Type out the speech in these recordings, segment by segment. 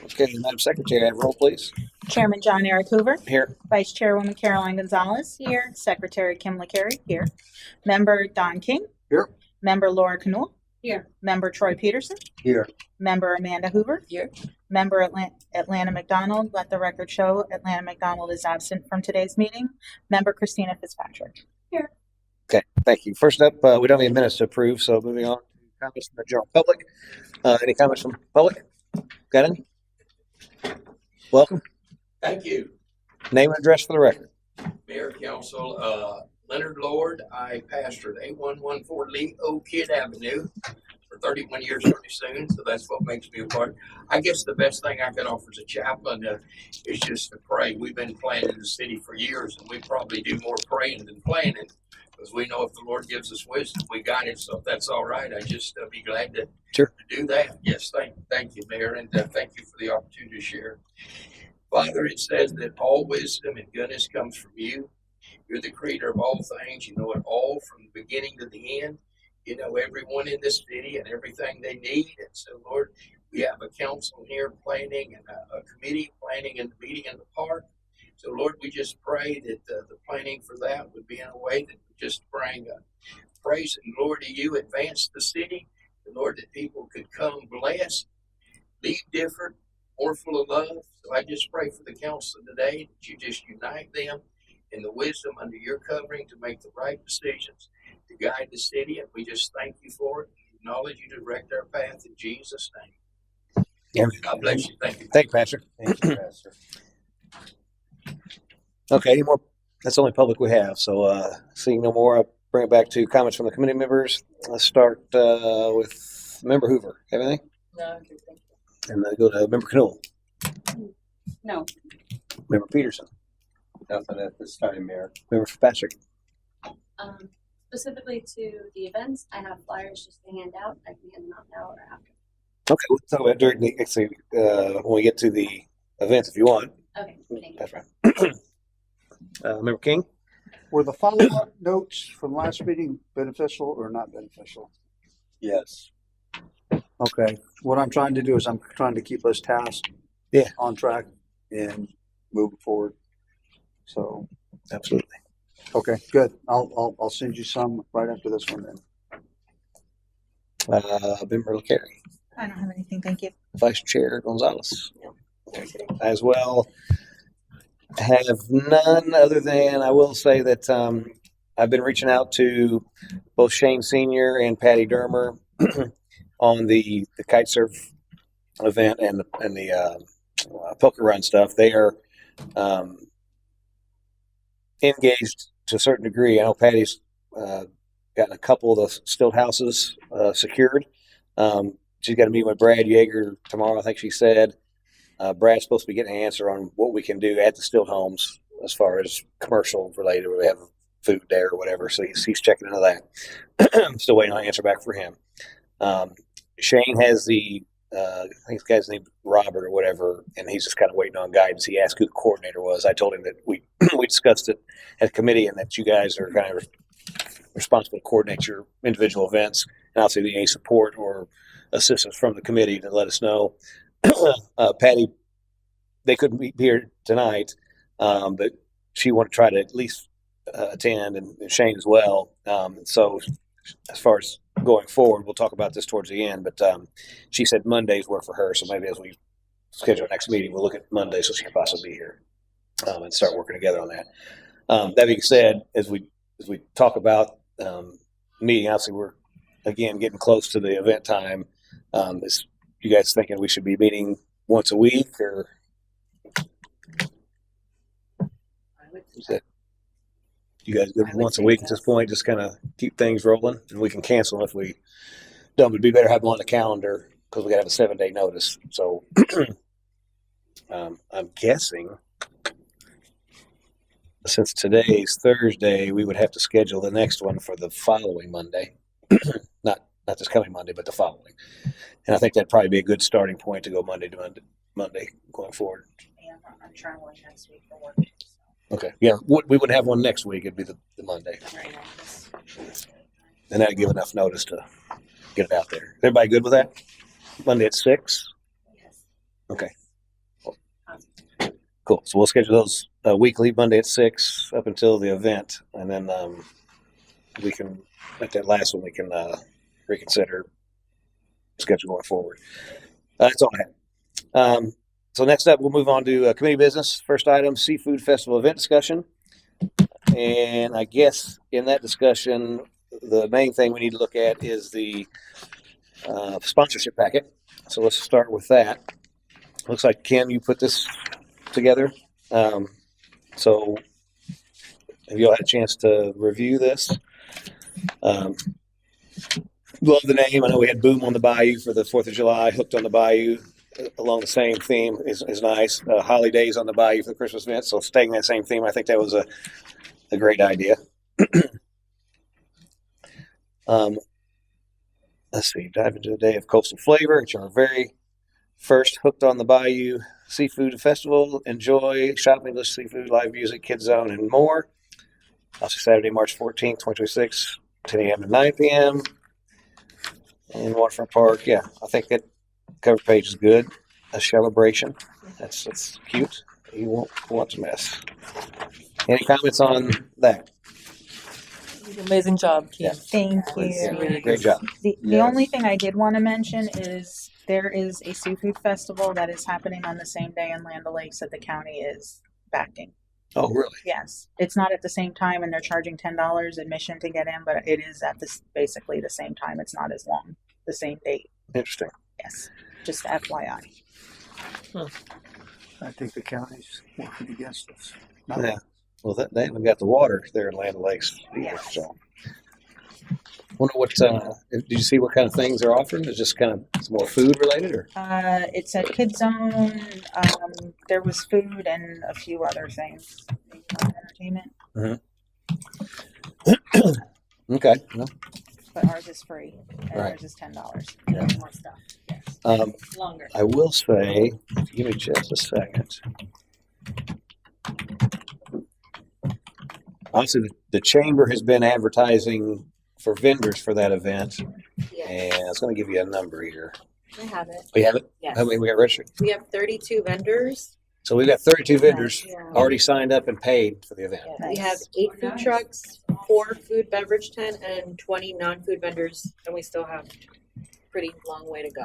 Okay, Madam Secretary, have roll, please. Chairman John Eric Hoover. Here. Vice Chairwoman Caroline Gonzalez. Here. Secretary Kim LaCarey. Here. Member Don King. Here. Member Laura Canul. Here. Member Troy Peterson. Here. Member Amanda Hoover. Here. Member Atlanta McDonald. Let the record show Atlanta McDonald is absent from today's meeting. Member Christina Fitzpatrick. Here. Okay, thank you. First up, we don't need minutes to approve, so moving on to comments from the general public. Any comments from the public? Got any? Welcome. Thank you, Name and address for the record. Mayor, Council. Leonard Lord, I pastored 8114 Lee Oak Kid Avenue for 31 years pretty soon, so that's what makes me a part. I guess the best thing I can offer as a chaplain is just to pray. We've been planning the city for years, and we probably do more praying than planning, because we know if the Lord gives us wisdom, we got it. So if that's all right, I just be glad to, Sure. to do that. Yes, thank you, Mayor, and thank you for the opportunity to share. Father, it says that all wisdom and goodness comes from you. You're the creator of all things. You know it all from the beginning to the end. You know everyone in this city and everything they need. And so, Lord, we have a council here planning and a committee planning and the meeting in the park. So, Lord, we just pray that the planning for that would be in a way that would just bring praise and glory to you, advance the city. And Lord, that people could come blessed, leave different, more full of love. So I just pray for the council today that you just unite them in the wisdom under your covering to make the right decisions, to guide the city. And we just thank you for it. Acknowledge you to direct our path in Jesus' name. Yeah. God bless you. Thank you. Thank you, Pastor. Thank you, Pastor. Okay, any more? That's the only public we have. So seeing no more, I'll bring it back to comments from the committee members. Let's start with Member Hoover. Have anything? No, okay, thank you. And then go to Member Canul. No. Member Peterson. Nothing at this time, Mayor. Member Fitzpatrick. Specifically to the events, I have flyers just to hand out. I can hand them out now or after. Okay, we'll talk about during the actually when we get to the events if you want. Okay, thank you. That's right. Member King. Were the follow-up notes from last meeting beneficial or not beneficial? Yes. Okay, what I'm trying to do is I'm trying to keep us tasked on track and moving forward. So, Absolutely. okay, good. I'll send you some right after this one then. Member LaCarey. I don't have anything. Thank you. Vice Chair Gonzalez. As well. Have none other than I will say that I've been reaching out to both Shane Sr. and Patty Dermer on the kite surf event and the poker run stuff. They are engaged to a certain degree. I know Patty's gotten a couple of the stilt houses secured. She's got to meet with Brad Yeager tomorrow, I think she said. Brad's supposed to be getting an answer on what we can do at the stilt homes as far as commercial related, where we have food there or whatever. So he's checking into that. I'm still waiting on an answer back for him. Shane has I think the guy's named Robert or whatever, and he's just kind of waiting on guidance. He asked who the coordinator was. I told him that we discussed it at committee and that you guys are kind of responsible to coordinate your individual events. And obviously, any support or assistance from the committee to let us know. Patty, they couldn't be here tonight, but she wanted to try to at least attend, and Shane as well. So as far as going forward, we'll talk about this towards the end, but she said Mondays work for her, so maybe as we schedule our next meeting, we'll look at Monday so she can possibly be here and start working together on that. That being said, as we talk about meeting, obviously we're again getting close to the event time. Is you guys thinking we should be meeting once a week, or is it you guys good once a week at this point? Just kind of keep things rolling, and we can cancel if we don't. It'd be better to have them on the calendar because we got to have a 7-day notice. So I'm guessing since today's Thursday, we would have to schedule the next one for the following Monday, not this coming Monday, but the following. And I think that'd probably be a good starting point to go Monday to Monday going forward. Yeah, I'm traveling next week for work. Okay. Yeah, we wouldn't have one next week. It'd be the Monday. And that'd give enough notice to get it out there. Everybody good with that? Monday at 6. Yes. Okay. Cool. So we'll schedule those weekly, Monday at 6 up until the event, and then we can at that last one we can reconsider schedule going forward. That's all I have. So next up, we'll move on to committee business. First item: seafood festival event discussion. And I guess in that discussion, the main thing we need to look at is the sponsorship packet. So let's start with that. Looks like Kim, you put this together. So have you all had a chance to review this? Love the name. I know we had Boom on the Bayou for the 4th of July, Hooked on the Bayou along the same theme is nice. Holidays on the Bayou for the Christmas event. So staying that same theme, I think that was a great idea. Let's see, dive into the day of coastal flavor. It's our very first Hooked on the Bayou Seafood Festival. Enjoy shopping, list seafood, live music, kids zone, and more. Also Saturday, March 14th, 2026, 10 a.m. to 9 p.m. in Waterfront Park. Yeah, I think that cover page is good. A celebration. That's cute. You won't want to miss. Any comments on that? Amazing job, Kim. Thank you. Really Great job. The Yes. only thing I did want to mention is there is a seafood festival that is happening on the same day in Land O'Lakes that the county is backing. Oh, really? Yes, it's not at the same time, and they're charging $10 admission to get in, but it is at this basically the same time. It's not as long, the same date. Interesting. Yes, just FYI. I think the county's working against us. Yeah. Well, they haven't got the water there in Land O'Lakes either. Yes. So, wonder what? Did you see what kind of things they're offering? Is just kind of it's more food related, or It said Kids Zone. There was food and a few other things. Entertainment, okay? No. but ours is free, and Right. ours is $10. More stuff. Yes. Longer. I will say, if you give me just a second. Honestly, the chamber has been advertising for vendors for that event, Yes, and I was going to give you a number here. I have it. We have it. Yes. How many we got registered? We have 32 vendors. So we've got 32 vendors Yeah. already signed up and paid for the event. We have Nice. 8 food trucks, 4 food beverage tent, and 20 non-food vendors, and we still have a pretty long way to go.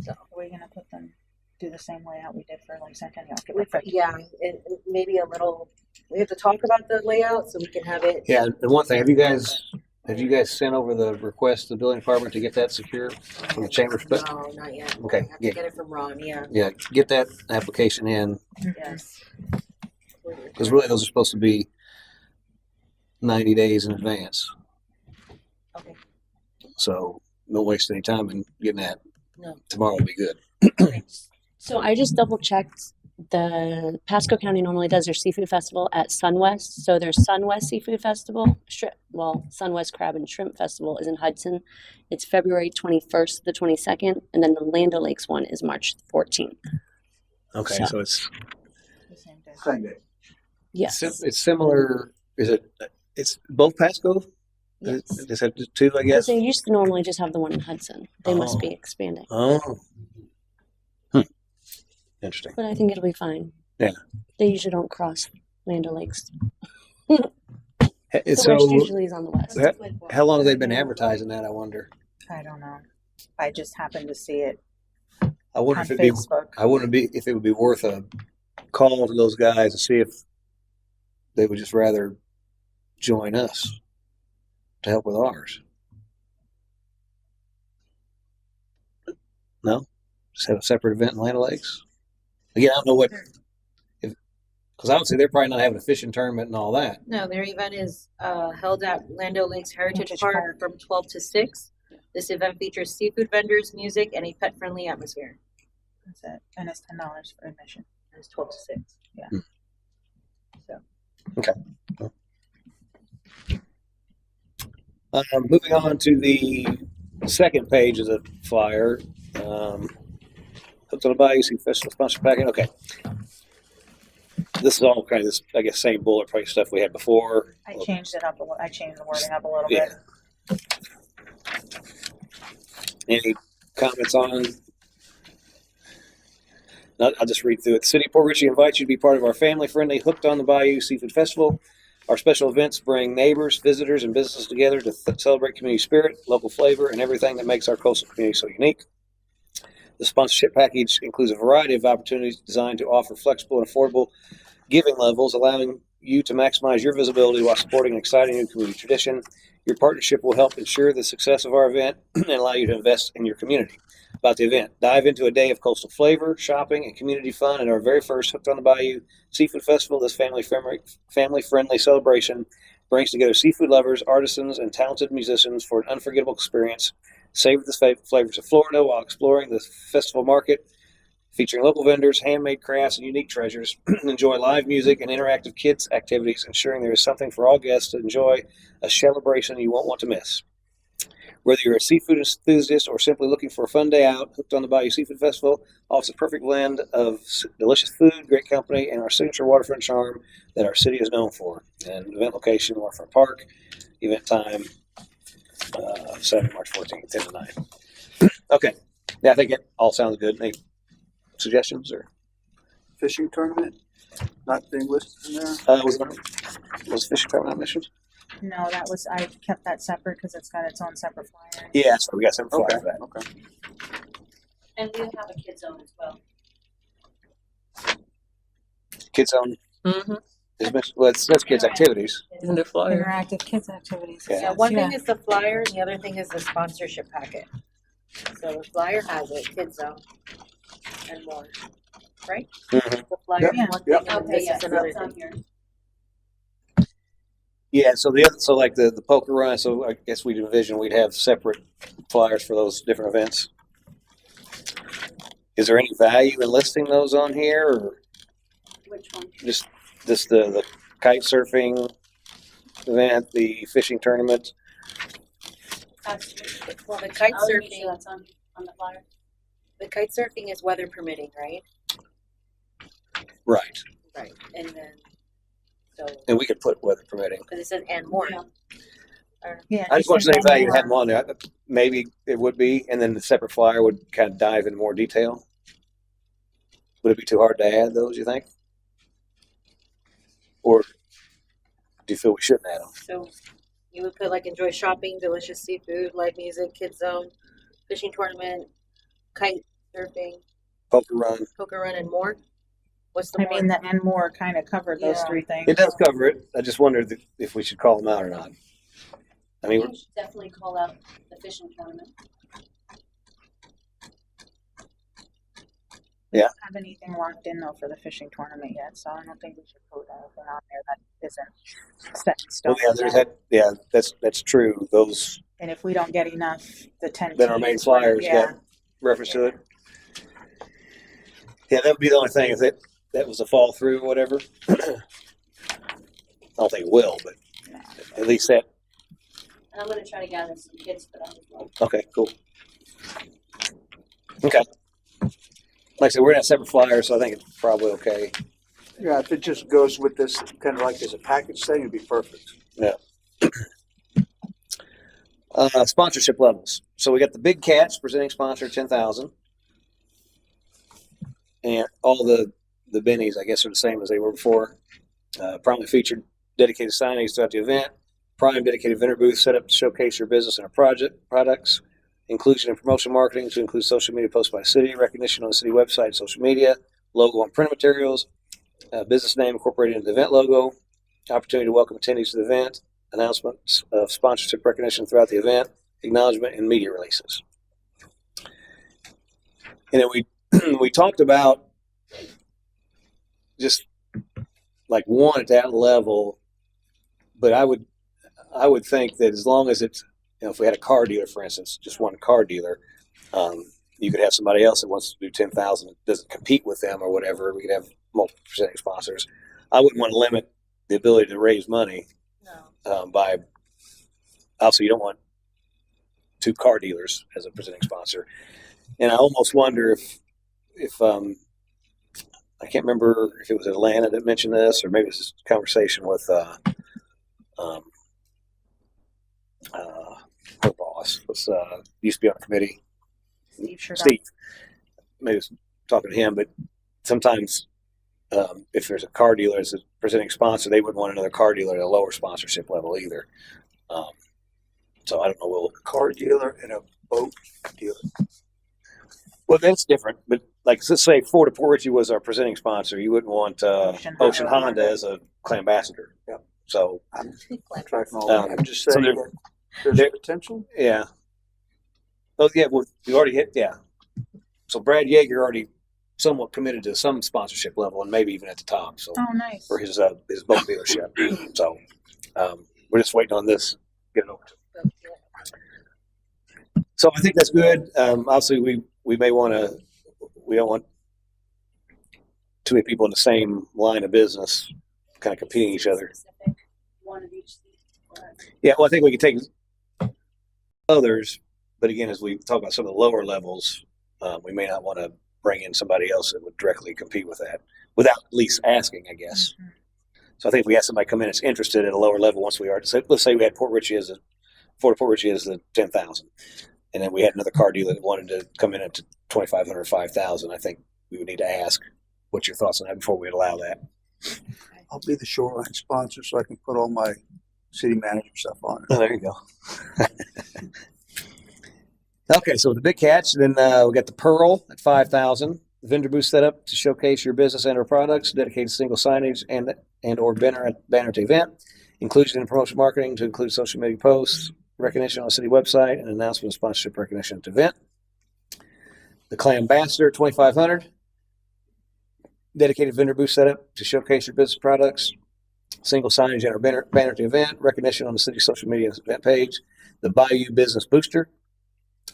Are we gonna put them do the same layout we did for like Centennial? Okay, With- perfect. Yeah, and maybe a little. We have to talk about the layout so we can have it. Yeah, and one thing, have you guys sent over the request to the building department to get that secure from the chamber? No, not yet. Okay, I have yeah. to get it from Ron. Yeah. Yeah, get that application in, Yes. because really those are supposed to be 90 days in advance. Okay. So don't waste any time in getting that. No. Tomorrow will be good. So I just double checked. The Pasco County normally does their seafood festival at SunWest. So their SunWest Seafood Festival, SunWest Crab and Shrimp Festival is in Hudson. It's February 21st to the 22nd, and then the Land O'Lakes one is March 14th. Okay, So- so it's The same day. Same day. Yes. it's similar. Is it? It's both Pasco. Yes. Is that the two? I Because guess. they used to normally just have the one in Hudson. They must Oh. be expanding. Oh. Interesting. But I think it'll be fine. Yeah. They usually don't cross Land O'Lakes. Hey, The So, West usually is on the west. how long have they been advertising that? I wonder. I don't know. I just happened to see it I wonder on if it'd be. Facebook. I wouldn't be if it would be worth a call to those guys to see if they would just rather join us to help with ours. No, just have a separate event in Land O'Lakes. Again, I don't know what because obviously they're probably not having a fishing tournament and all that. No, their event is held at Land O'Lakes Heritage Heritage Park Park. from 12 to 6. This event features seafood vendors, music, and a pet-friendly atmosphere. That's it. And it's $10 for admission. And it's 12 to 6. Yeah. So Moving on to the second page of the flyer. Hooked on the Bayou Sea Festival sponsor packet. Okay. This is all kind of this, I guess, same bullet point stuff we had before. I changed it up a little. I changed the wording up a little Yeah. bit. Any comments on I'll just read through it. The City of Port Richey invites you to be part of our family-friendly Hooked on the Bayou Seafood Festival. Our special events bring neighbors, visitors, and businesses together to celebrate community spirit, local flavor, and everything that makes our coastal community so unique. The sponsorship package includes a variety of opportunities designed to offer flexible and affordable giving levels, allowing you to maximize your visibility while supporting an exciting new community tradition. Your partnership will help ensure the success of our event and allow you to invest in your community. About the event, dive into a day of coastal flavor, shopping, and community fun at our very first Hooked on the Bayou Seafood Festival. This family-friendly celebration brings together seafood lovers, artisans, and talented musicians for an unforgettable experience. Savor the flavors of Florida while exploring the festival market, featuring local vendors, handmade crafts, and unique treasures. Enjoy live music and interactive kids activities, ensuring there is something for all guests to enjoy, a celebration you won't want to miss. Whether you're a seafood enthusiast or simply looking for a fun day out, Hooked on the Bayou Seafood Festival offers a perfect blend of delicious food, great company, and our signature waterfront charm that our city is known for. And event location, Waterfront Park. Event time, Saturday, March 14th, 10 to 9. Okay. Yeah, I think it all sounds good. Any suggestions or Fishing tournament, not being listed in there. was fishing tournament mentioned? No, that was, I kept that separate because it's got its own separate flyer. Yeah, so we got some Okay, for that. okay. And we have a kid zone as well. Kids zone Mm-hmm. is mentioned. Well, that's kids activities. Isn't there flyer? Interactive kids activities. Yeah. Yeah, one thing is the flyer and the other thing is the sponsorship packet. So the flyer has it, Kids Zone and more, right? Mhm. The flyer Yep, is one yep. thing and this is another thing. Yeah, so so like the poker run. So I guess we'd envision we'd have separate flyers for those different events. Is there any value in listing those on here, or Which one? just the kite surfing event, the fishing tournament? Absolutely. Well, the kite I'll make sure surfing, that's on the flyer. the kite surfing is weather permitting, right? Right, Right. And then, so, and we could put weather permitting. because it says and more. Yeah. Yeah. I just want to say think value to more. have them on there. Maybe it would be, and then the separate flyer would kind of dive into more detail. Would it be too hard to add those, you think? Or do you feel we shouldn't add them? So you would put like enjoy shopping, delicious seafood, live music, Kids Zone, fishing tournament, kite surfing, Poker run. poker run, and more. What's the I more? mean, the and more kind of covered those Yeah. three things. It does cover it. I just wondered if we should call them out or not. I mean, You should definitely call out the fishing tournament. We don't have anything locked in though for the fishing tournament yet, so I don't think we should put anything on there that isn't set in stone. well, yeah, there's that. Yeah, that's true. Those And if we don't get enough, the 10 that our main teams, flyers yeah. got reference to it. Yeah, that would be the only thing if that was a fall through or whatever. I don't think it will, but at least that. And I'm gonna try to gather some kids for that as well. Okay, cool. Okay. Like I said, we're gonna have separate flyers, so I think it's probably okay. Yeah, if it just goes with this kind of like as a package thing, it'd be perfect. Sponsorship levels. So we got the Big Cats presenting sponsor 10,000, and all the bennies, I guess, are the same as they were before. Prominently featured dedicated signings throughout the event. Prime dedicated vendor booth set up to showcase your business and products. Inclusion and promotion marketing to include social media posts by city, recognition on the city website, social media, logo on print materials, business name incorporated into the event logo, opportunity to welcome attendees to the event, announcements of sponsorship recognition throughout the event, acknowledgement, and media releases. And then we talked about just like one at that level, but I would think that as long as it's, if we had a car dealer, for instance, just one car dealer, you could have somebody else that wants to do 10,000 that doesn't compete with them or whatever. We could have multiple presenting sponsors. I wouldn't want to limit the ability to raise money No. by. Also, you don't want two car dealers as a presenting sponsor, and I almost wonder if I can't remember if it was Atlanta that mentioned this, or maybe it's just a conversation with her boss was used to be on the committee. Steve Sherdock. Steve. Maybe it's talking to him, but sometimes if there's a car dealer as a presenting sponsor, they wouldn't want another car dealer at a lower sponsorship level either. So I don't know. We'll Car dealer and a boat dealer. Well, that's different. But like, let's say Ford of Port Richey was our presenting sponsor. You wouldn't want Ocean Honda as a clan ambassador. Yeah. So I'm tracking all that. I'm just so saying there- that there's there- potential. yeah. Oh yeah. Well, we already hit. Yeah. So Brad Yeager already somewhat committed to some sponsorship level and maybe even at the top. So Oh, nice. for his boat dealership. So we're just waiting on this. Get it over to. So I think that's good. Obviously, we may want to. We don't want two people in the same line of business kind of competing each other. One of each. Yeah, well, I think we could take others, but again, as we talk about some of the lower levels, we may not want to bring in somebody else that would directly compete with that without at least asking, I guess. Mhm. So I think if we had somebody come in that's interested at a lower level, once we are, so let's say we had Fort Richey as Port Richey as the 10,000, and then we had another car dealer that wanted to come in at 2,500, 5,000. I think we would need to ask what's your thoughts on that before we allow that. I'll be the shoreline sponsor so I can put all my city manager stuff on it. Oh, there you go. Okay, so the big catch, then we got the Pearl at 5,000. The vendor booth set up to showcase your business and or products, dedicated single signage and or banner to event, inclusion in promotion marketing to include social media posts, recognition on the city website, and announcement of sponsorship recognition at the event. The Clan Ambassador 2,500. Dedicated vendor booth set up to showcase your business products, single signage and or banner to event, recognition on the city's social media event page. The Bayou Business Booster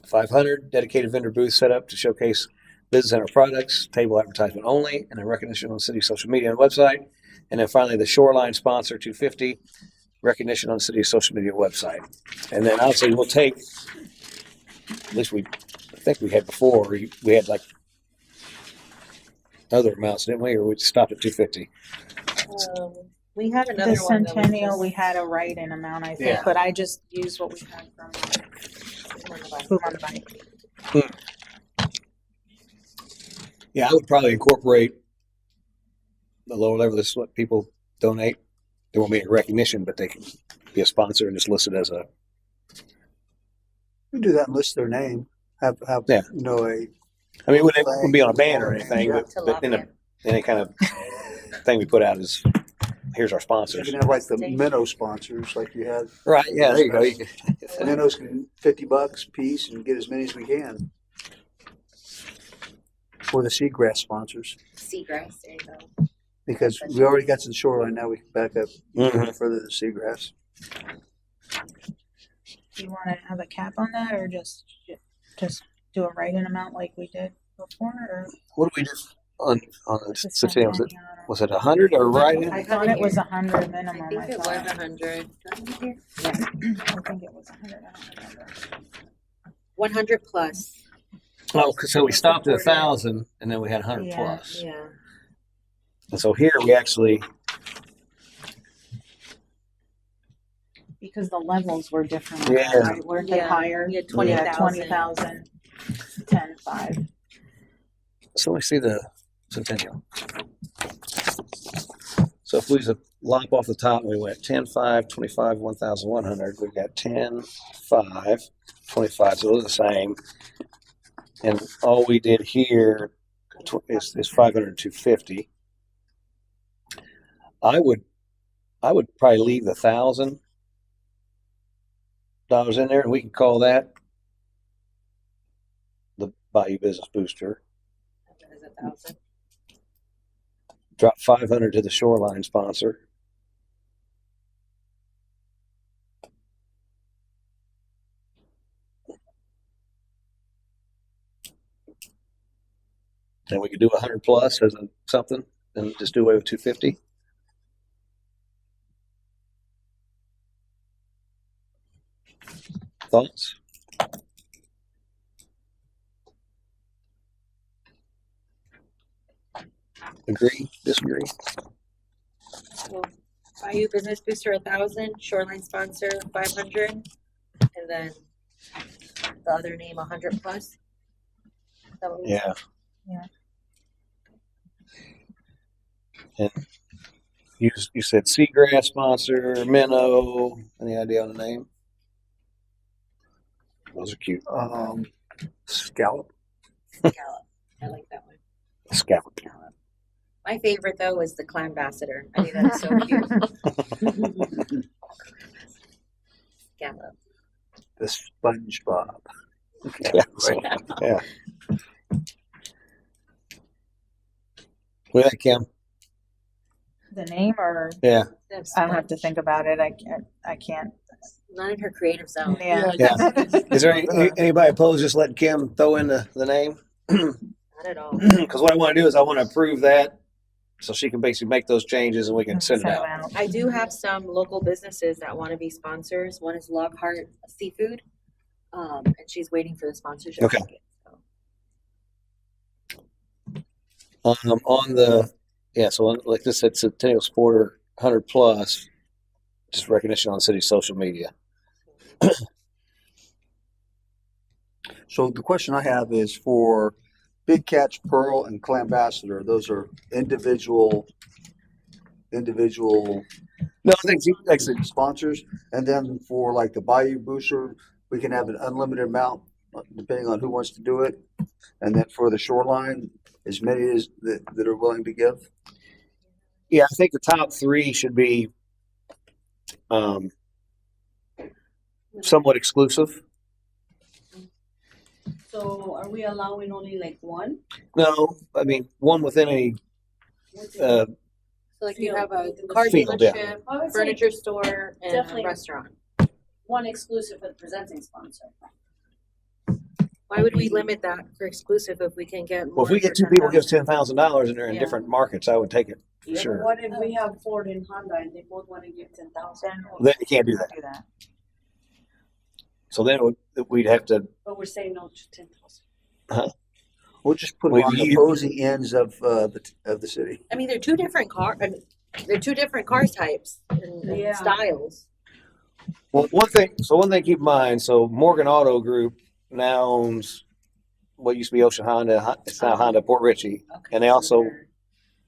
500. Dedicated vendor booth set up to showcase business and our products, table advertisement only, and then recognition on the city's social media and website. And then finally, the Shoreline Sponsor 250, recognition on the city's social media website. And then obviously we'll take, at least I think we had before, we had like other amounts, didn't we? Or we stopped at 250. We had another The one. that was Centennial, just- we had a write-in amount, I think, Yeah. but I just used what we had from Boom on the Bike. Yeah, I would probably incorporate the lower level. This is what people donate. There won't be any recognition, but they can be a sponsor and just list it as a. We do that and list their name. Have Yeah. you know a I mean, it wouldn't be on a banner or anything, Yeah. but in any kind of thing we put out is here's our you sponsors. can have like the minnow sponsors like you had. Right? Yeah, there you go. Minnows can $50 a piece and get as many as we can. Or the seagrass sponsors, Seagrass, there you go. because we already got to the shoreline. Now we can back up Mhm. further to seagrass. Do you want to have a cap on that, or just do a write-in amount like we did before, or What do we do on the just Centennial? Centennial? Was it 100 or right? I thought it was 100 I minimum. think it was thought. 100. I think it was 100. I don't remember. 100 plus. Oh, so we stopped at 1,000 and then we had 100 Yeah. plus. Yeah. And so here we actually, Because the levels were different. Yeah. Right? Weren't they Yeah. higher? You had 20,000. 20,000, 10, 5. so let me see the Centennial. So if we was to lop off the top, we went 10, 5, 25, 1,100. We've got 10, 5, 25. So those are the same. And all we did here is 500 and 250. I would probably leave the $1,000 in there, and we can call that the Bayou Business Booster. That is 1,000. Drop 500 to the Shoreline sponsor. And we could do 100 plus as a something, and just do away with 250. Thoughts? Agree? Disagree? Well, Bayou Business Booster 1,000, Shoreline Sponsor 500, and then the other name 100 plus. Is that what we- Yeah. And you said seagrass sponsor, minnow. Any idea on the name? Those are cute. Scallop. Scallop. I like that one. Scallop. Scallop. My favorite though is the clown ambassador. I think that's so cute. Scallop. The SpongeBob. Yeah. So, yeah. What do you think, Kim? The name, or Yeah. I'll have to think about it. I can't. Not in her creative zone. Yeah. Yeah. Is there anybody opposed just letting Kim throw in the name? Not at all. Because what I want to do is I want to approve that so she can basically make those changes and we can send it Send out. them out. I do have some local businesses that want to be sponsors. One is Lockhart Seafood, and she's waiting for the sponsorship. Okay. packet, so. On the so like this said, Centennial Sporter 100 plus, just recognition on the city's social media. So the question I have is for Big Catch, Pearl, and Clam Ambassador. Those are individual No, I think like I said, sponsors, and then for like the Bayou Booster, we can have an unlimited amount depending on who wants to do it, and then for the Shoreline, as many as that are willing to give. yeah, I think the top three should be somewhat exclusive. So are we allowing only like one? No, I mean one within a So like you have a car Field, yeah. dealership, I would say furniture store, and definitely. a restaurant. one exclusive for the presenting sponsor. Why would we limit that for exclusive if we can get more? well, if we get for two people give us $10,000? $10,000 and they're in Yeah. different markets, I would take it. Yeah, Sure. but what if we have Ford and Honda and they both want to give 10,000? Then you can't do that. Do that. So then we'd have to. But we're saying no to 10,000. We'll just put them Well, on the you- opposing ends of the city. I mean, they're two different car. I mean, they're two different car types and Yeah. styles. Well, one thing to keep in mind. So Morgan Auto Group now owns what used to be Ocean Honda. It's now Honda Port Richey, Okay, and they so also they're-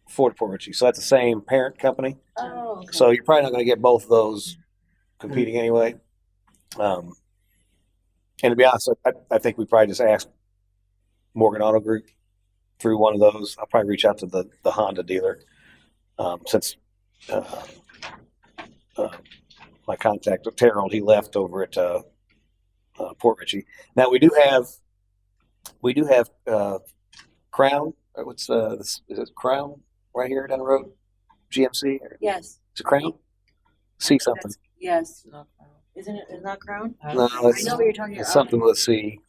Ford Port Richey. So that's the same parent company. Oh, okay. So you're probably not going to get both of those competing anyway. And to be honest, I think we probably just ask Morgan Auto Group through one of those. I'll probably reach out to the Honda dealer since my contact with Terrell, he left over at Port Richey. Now we do have Crown. What's this? Is it Crown right here down the road? GMC? Yes. Is it Crown? See something? That's, yes. Isn't it? Is not Crown? No, I it's, know what you're talking it's about. something with a C.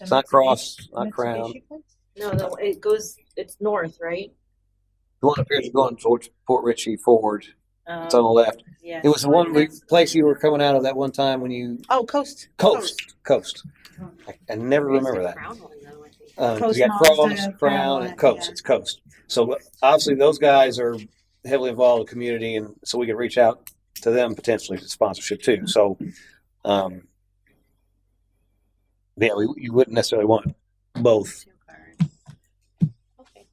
It's not Cross, not Crown. No, it goes. It's north, right? The one up here is going towards Port Richey Ford. It's on the left. Yeah. It was the one place you were coming out of that one time when you Oh, Coast. Coast. I never remember that. Crown one, though, I think. Coast You got Mazda, Cross, Crown, Crown, and Coast. yeah. It's Coast. So obviously those guys are heavily involved in the community, and so we can reach out to them potentially for sponsorship too. So, yeah, you wouldn't necessarily want both, Two cars. Okay.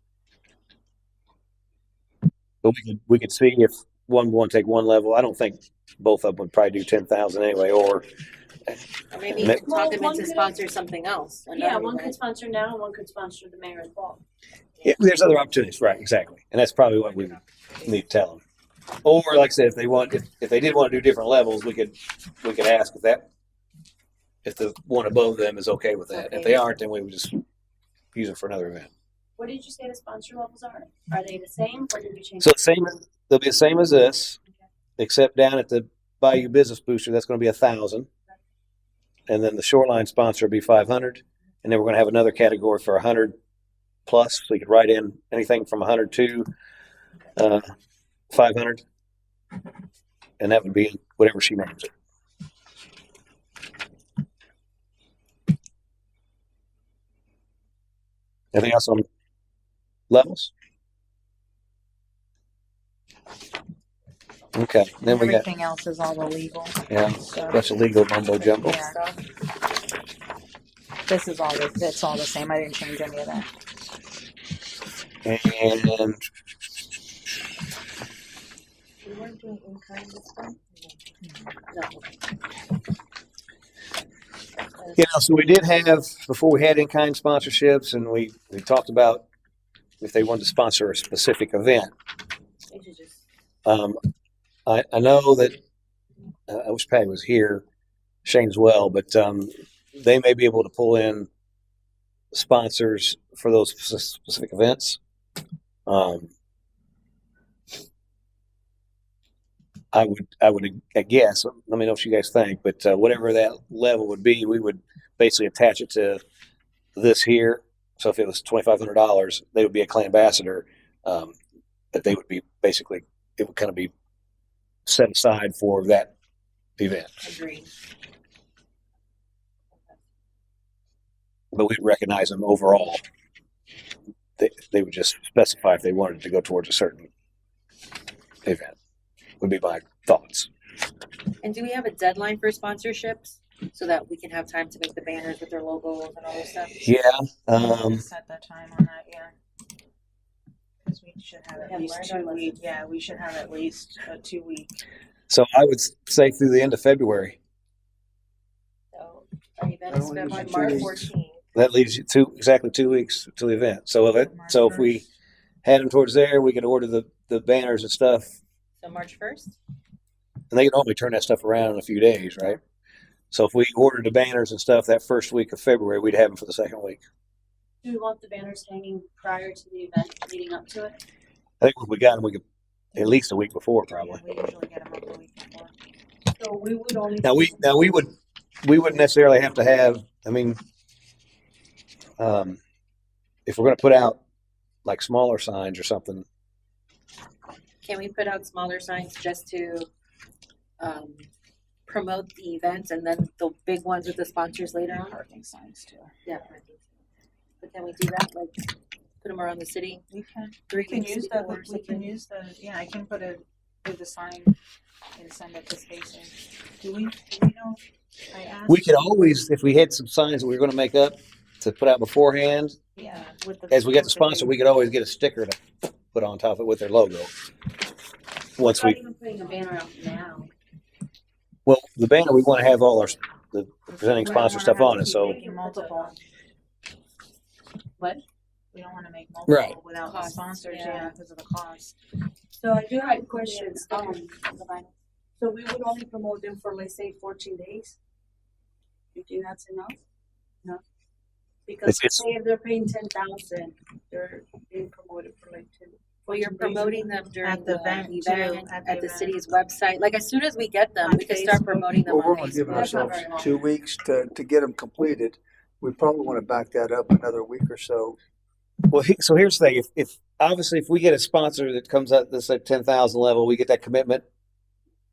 but we could see if one would want to take one level. I don't think both of them would probably do 10,000 anyway, or Or maybe Ma- talk them Well, into one could- sponsor something else. Yeah, another one could event. sponsor now and one could sponsor the mayor as well. yeah, there's other opportunities, right? Exactly, and that's probably what we need to tell them. Or, like I said, if they did want to do different levels, we could ask if the one above them is okay with that. If they aren't, then we would just use it for another event. What did you say the sponsor levels are? Are they the same or did we change? So they'll be the same as this, except down at the Bayou Business Booster, that's going to be 1,000, and then the Shoreline sponsor will be 500, and then we're going to have another category for 100 plus. So you could write in anything from 100 to 500, and that would be whatever she names it. Anything else on levels? Okay, then we got Everything else is all the legal. a bunch of legal mumbo jumbo. Yeah. This is all. It's all the same. I didn't change any of that. And anything in kind this time? No. You know, so we did have, before we had in-kind sponsorships, and we talked about if they wanted to sponsor a specific event. They should just, I know that, I wish Patty was here, Shane's well, but they may be able to pull in sponsors for those specific events. I would guess, let me know what you guys think, but whatever that level would be, we would basically attach it to this here. So if it was $2,500, they would be a Clay ambassador, but they would be basically, it would kind of be set aside for that event. agreed. But we'd recognize them overall. They would just specify if they wanted to go towards a certain event, would be my thoughts. And do we have a deadline for sponsorships so that we can have time to make the banners with their logos and all this stuff? Yeah. Set the time on that, yeah. Because we should have We at have least learned our 2 weeks. lessons. Yeah, we should have at least a 2 week. So I would say through the end of February. So our event is Well, we February should March choose- 14th. That leaves you exactly 2 weeks to the event. So if we had them towards there, we could order the banners and stuff, So March 1st? and they can normally turn that stuff around in a few days, right? So if we ordered the banners and stuff that first week of February, we'd have them for the second week. Do we want the banners hanging prior to the event leading up to it? I think if we got them, we could at least a week before, probably. Yeah, we usually get them up the week before. So we would only. Now we wouldn't necessarily have to have. I mean, if we're going to put out like smaller signs or something, Can we put out smaller signs just to promote the events and then the big ones with the sponsors later on? Parking signs too. Yeah. But can we do that? Like put them around the city? We can. 3 We can weeks use before the. or We can something? use the. Yeah, I can do the sign and send it to Stacy. Do we know? I asked. we could always, if we had some signs that we were going to make up to put out beforehand, Yeah. With the. as we get the with sponsor, we could always get a sticker to put on top of it with their logo. Once Not we, even putting a banner out now. well, the banner, we want to have all the presenting We don't sponsor wanna stuff have on to it. keep So making multiple. What? We don't want to make multiple Right. without the Costs, sponsors, yeah. yeah, because of the cost. So I do have questions. So we would only promote them for, let's say, 14 days? You think that's enough? No? Because It's- say if they're paying 10,000, they're being promoted for like 10. Well, you're 14 days. promoting them during At the the event, too, event, at the at the event. city's website. Like as soon as we get them, On we can start Facebook. promoting them Well, we're on only giving Facebook. That's not ourselves very long. 2 weeks to get them completed. We probably want to back that up another week or so. well, so here's the thing: if obviously if we get a sponsor that comes at this at 10,000 level, we get that commitment.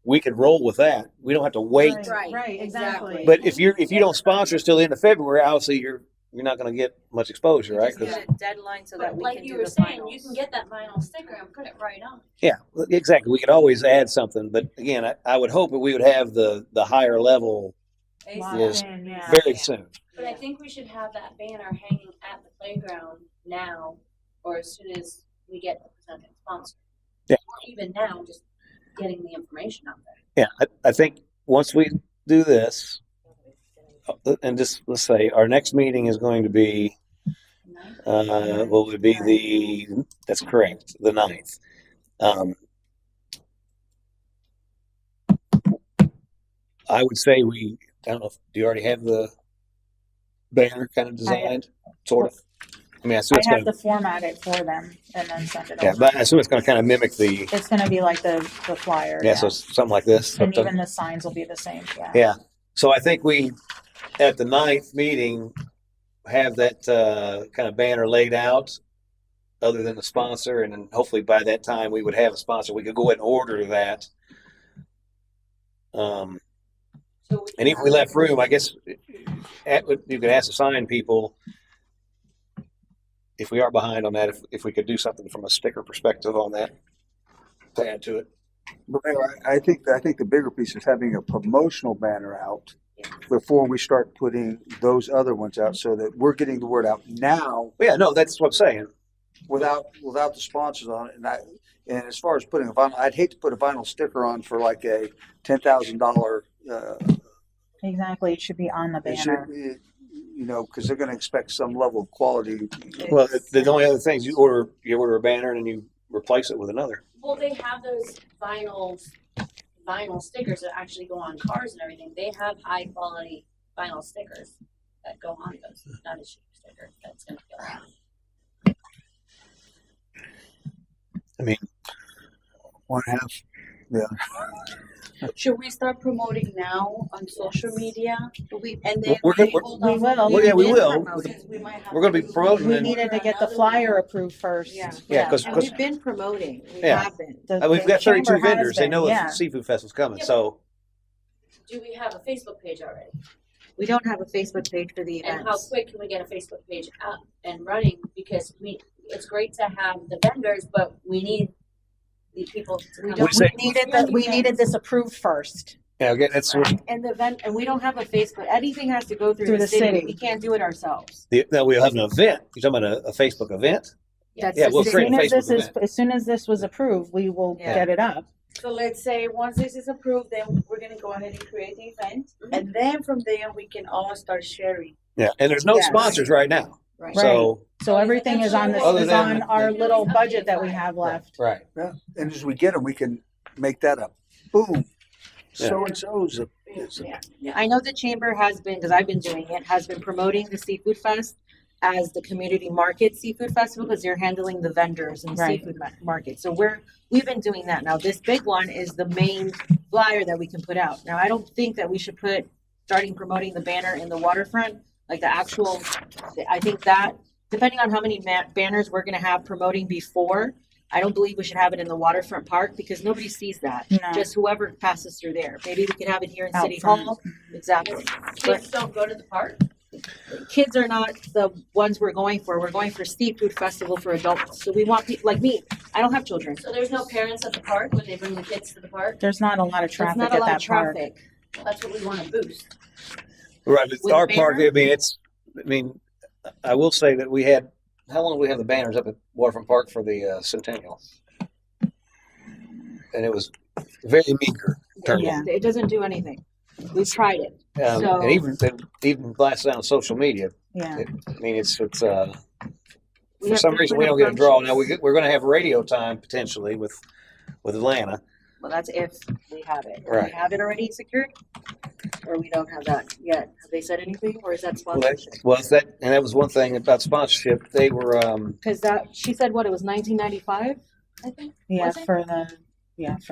We could roll with that. We don't have to wait. Right, exactly. But if you don't sponsor us till the end of February, obviously you're not going to get much exposure, right? Just 'Cause- get a deadline so that But we like can you do were the saying, finals. you can get that vinyl sticker and put it right on. yeah, exactly. We could always add something, but again, I would hope that we would have the higher level Locked Yes. in, yeah. very soon. But I think we should have that banner hanging at the playground now, or as soon as we get the presenting sponsor. Yeah. Or even now, just getting the information out there. Yeah, I think once we do this, and just let's say our next meeting is going to be, what would be that's correct, the 9th. I would say I don't know, do you already have the banner kind of designed, sort of? I mean, I assume I it's have going to, to format it for them and then send it yeah, over. but I assume it's going to kind of mimic the, It's gonna be like the flyer, yeah, so it's something like this. And even the signs will be the same, yeah. Yeah. So I think we, at the 9th meeting, have that kind of banner laid out other than the sponsor. And then hopefully by that time we would have a sponsor. We could go ahead and order that. So And if we left room, I guess you could ask the sign people if we are behind on that, if we could do something from a sticker perspective on that to add to it. But I think the bigger piece is having a promotional banner out before we start putting those other ones out, so that we're getting the word out now. But yeah, no, that's what I'm saying. without the sponsors on it. And as far as putting a vinyl, I'd hate to put a vinyl sticker on for like a $10,000. Exactly, it should be on the It should, banner. you know, because they're going to expect some level of quality. Well, the only other things you order a banner and then you replace it with another. Well, they have those vinyl stickers that actually go on cars and everything. They have high quality vinyl stickers that go on those. Not a cheap sticker that's going to go on. I mean, 1.5. Should we start promoting now on social media? And then We're we good- hold we off will. on Well, yeah, we the will. promotions. We might have We're gonna to be promoting We and- needed to get the another flyer one. approved first. Yeah. Yeah, because And we've been promoting. We Yeah. have been. we've The got 32 chamber has vendors. They been, know yeah. the seafood festival's coming. Yeah. So Do we have a Facebook page already? We don't have a Facebook page for the And how events. quick can we get a Facebook page up and running? Because it's great to have the vendors, but we need the people to come. What do you say? We needed this approved first. yeah, again, that's what And the event, and we don't have a Facebook. Anything has to go through Through the the city. city. We can't do it ourselves. now we'll have an event. You're talking about a Facebook event? That's Yeah, the we'll As create city. a soon as Facebook this is, event. as soon as this was approved, we will Yeah. get it up. So let's say once this is approved, then we're gonna go ahead and create the event. And then from there, we can all start sharing. Yeah, and there's no Yes. sponsors right now. Right. So So everything is on Other is than- on our little budget that we have left. right. Yeah. And as we get them, we can make that up. Boom. So and so's. I know the chamber has been, because I've been doing it, has been promoting the Seafood Fest as the community market seafood festival because they're handling the vendors and Right. seafood market. So we've been doing that. Now this big one is the main flyer that we can put out. Now I don't think that we should starting promoting the banner in the waterfront, like the actual. I think that depending on how many banners we're going to have promoting before, I don't believe we should have it in the waterfront park because nobody sees that. No. Just whoever passes through there. Maybe we could have it here in Out City front. Hall. Exactly. Kids don't go to the park. Kids are not the ones we're going for. We're going for seafood festival for adults. So we want people like me. I don't have children. So there's no parents at the park when they bring the kids to the park. There's not a lot of There's traffic not a at lot that of park. traffic. Well, that's what we want to boost. Right. But With our the park, banner? I mean, I will say that we had, how long did we have the banners up at Waterfront Park for the Centennial? And it was very meager turnout. Yeah. It doesn't do anything. We've tried it. So- And even blasted out on social media. Yeah. I mean, it's We for have some reason we different don't get a draw. Now approaches. we're going to have radio time potentially with Atlanta. Well, that's if we have it. Do Right. we have it already secured? Or we don't have that yet? Have they said anything or is that Well, sponsorship? that was one thing about sponsorship. They were Because she said what, it was 1995, I think? Yeah, Was it? for the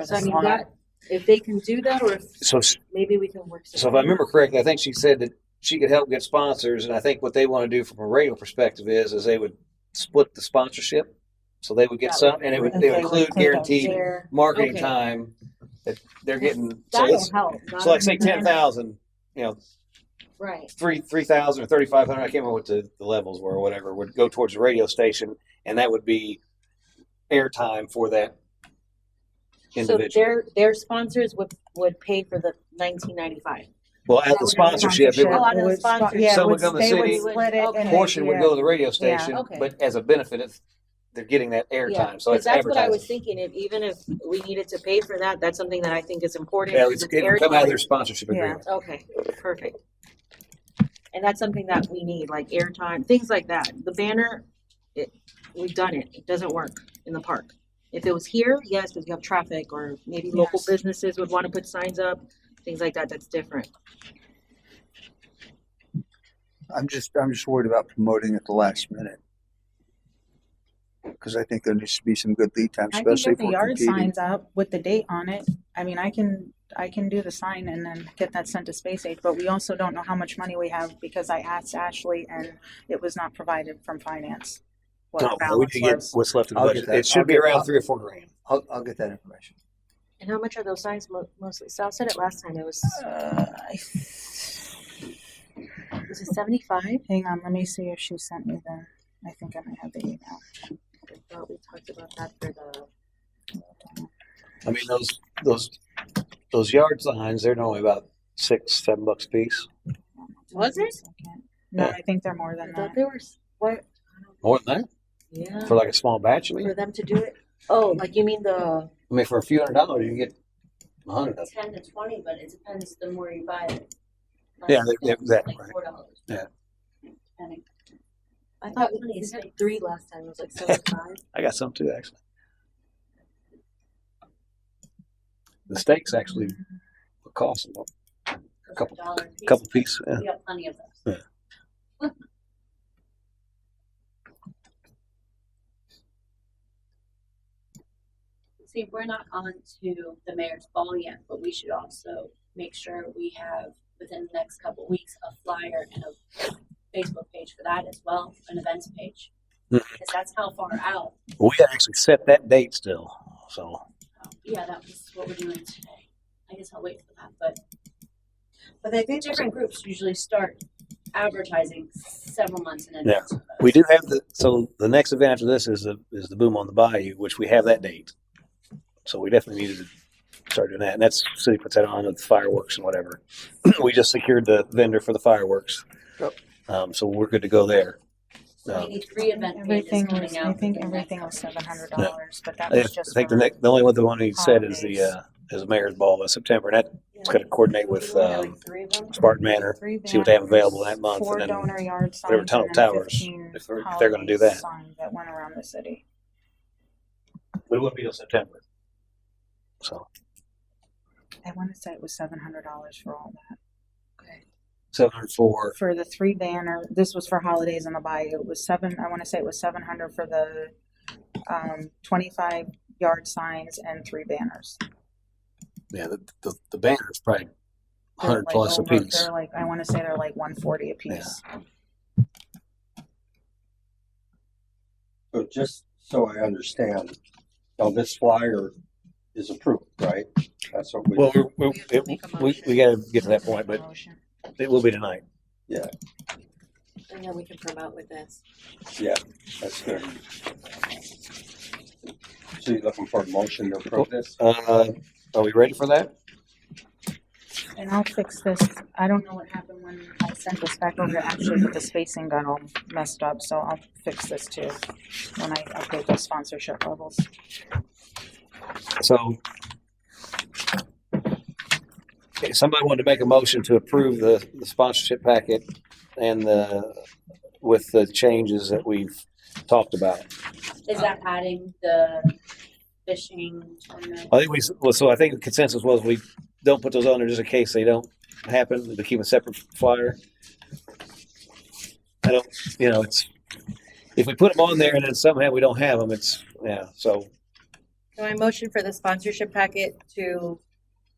So I mean, slot. that, if they can do that or if so. maybe we can work. So if I remember correctly, I think she said that she could help get sponsors, and I think what they want to do from a radio perspective is they would split the sponsorship, so they would get That some, would and be it would great. they They would would include include guaranteed their- marketing okay. time that they're getting. So That'll let's help. so like say 10,000, Right. 3,000 or 3,500. I can't remember what the levels were or whatever would go towards the radio station, and that would be airtime for that individual. So their sponsors would pay for the 1995. Well, at the sponsorship, it Oh, would, out of the It would spo- sponsors. yeah, Some it would come to they city, would split it. okay. and portion would yeah. go to the radio station, Okay. but as a benefit, they're getting that airtime, so 'cause it's that's what I advertising. was thinking. Even if we needed to pay for that, that's something that I think is important. Yeah, because it would come out of their airtime. sponsorship Yeah. agreement. Okay, perfect. And that's something that we need, like airtime, things like that. The banner, we've done it. It doesn't work in the park. If it was here, yes, because you have traffic, or maybe local Yes. businesses would want to put signs up, things like that. That's different. I'm just worried about promoting at the last minute. Because I think there needs to be some good lead time, I can especially get if the we're yard competing. signs up with the date on it. I mean, I can do the sign and then get that sent to Space Age, but we also don't know how much money we have because I asked Ashley and it was not provided from finance. What No, the we balance need to get was. what's left in the I'll budget. get that. It should I'll be get- around I'll- 3 or 4 grand. I'll get that information. And how much are those signs mostly? Sal said it last time. It was it 75? Hang on, let me see if she sent me the, I think I might have the email. I thought we talked about that for the. I mean, those yard signs, they're normally about $6-7 a piece. Was it? No, Yeah. I think they're more I than thought that. there was what? More than that? Yeah. for like a small batch. I mean, For them to do it. Oh, like you mean the? for a few $100s, you can get 100 of them. 10 to 20, but it depends the more you buy it. Yeah, exactly. Like $4. Yeah. Depending. I thought we had 3 last time. It was like 75. I got some too, actually. The steaks actually cost a couple, $1 a piece. couple pieces. Yeah. We have plenty of those. Yeah. See, we're not on to the mayor's ball yet, but we should also make sure we have within the next couple weeks a flyer and a Facebook page for that as well, an events page, because that's how far out. We actually set that date still, so Yeah, that was what we're doing today. I guess I'll wait for that, but I think different groups usually start advertising several months in advance. of those. we do have the next event after this is the Boom on the Bayou, which we have that date. So we definitely needed to start doing that, and that's city puts that on with fireworks and whatever. We just secured the vendor for the fireworks, so we're good to go there. So we need 3 event pages Everything was, coming out. I think within the everything next was couple weeks. $700, but that I was just think for the only one he said is holidays. the mayor's ball in September, and that's got to coordinate with we only had like 3 of them. Spartan Manor, 3 see what they have banners, available that month, 4 and then donor yard signs, whatever tunnel and then towers, 15 if they're going to do holiday that. signs that went around the city. But it wouldn't be till September. So I want to say it was $700 for all that. 704. For the 3 banner, this was for holidays on the bayou. It was I want to say it was 700 for the 25 yard signs and 3 banners. Yeah, the banner is probably They're 100 plus a piece. They're like, I want to say they're like 140 a piece. So just so I understand, now this flyer is approved, right? That's what we. Well, We have to make a we motion. got to get to that point, but Motion. it will be tonight. Yeah, And then we can promote with this. yeah, that's good. So you're looking for a motion to approve this? Are we ready for that? And I'll fix this. I don't know what happened when I sent this back over. Actually, but the spacing got all messed up, so I'll fix this too when I update the sponsorship levels. So, okay, somebody wanted to make a motion to approve the sponsorship packet and with the changes that we've talked about. Is that adding the fishing tournament? I think I think the consensus was we don't put those on there just in case they don't happen, to keep a separate flyer. I don't, it's, if we put them on there and then somehow we don't have them, so. So I motion for the sponsorship packet to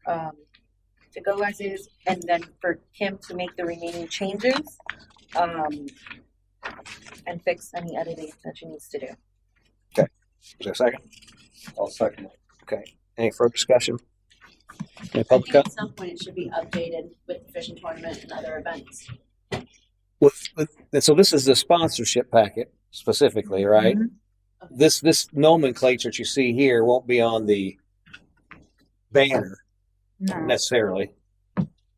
go as is, and then for Kim to make the remaining changes, and fix any editing that she needs to do. Is there a second? I'll second it. Okay. Any further discussion? Any I public think comment? at some point it should be updated with the fishing tournament and other events. So this is the sponsorship packet specifically, right? Mhm. This nomenclature that you see here won't be on the banner No. necessarily.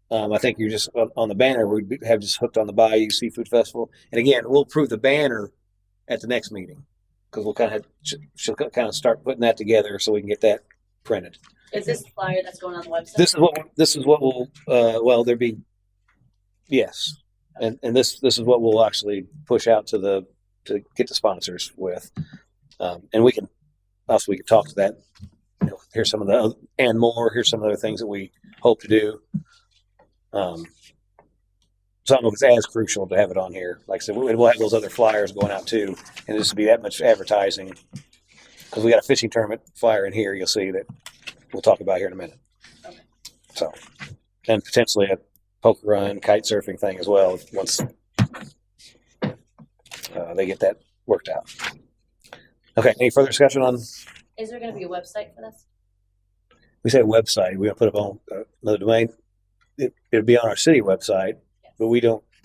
I think you're just on the banner. We have just hooked on the Bayou Seafood Festival, and again, we'll approve the banner at the next meeting because we'll she'll kind of start putting that together so we can get that printed. Is this flyer that's going on the website? This is what we'll there'll be yes, and this is what we'll actually push out to get the sponsors with, and we can talk to that. Here's some of the and more. Here's some of the other things that we hope to do. So I don't know if it's as crucial to have it on here. Like I said, we'll have those other flyers going out too, and this will be that much advertising because we got a fishing tournament flyer in here. You'll see that we'll talk about here in a minute. Okay. So, and potentially a poker run, kite surfing thing as well once they get that worked out. Okay. Any further discussion on? Is there going to be a website for this? We said website. We're gonna put it on another domain. It'll be on our city website, Yes. but we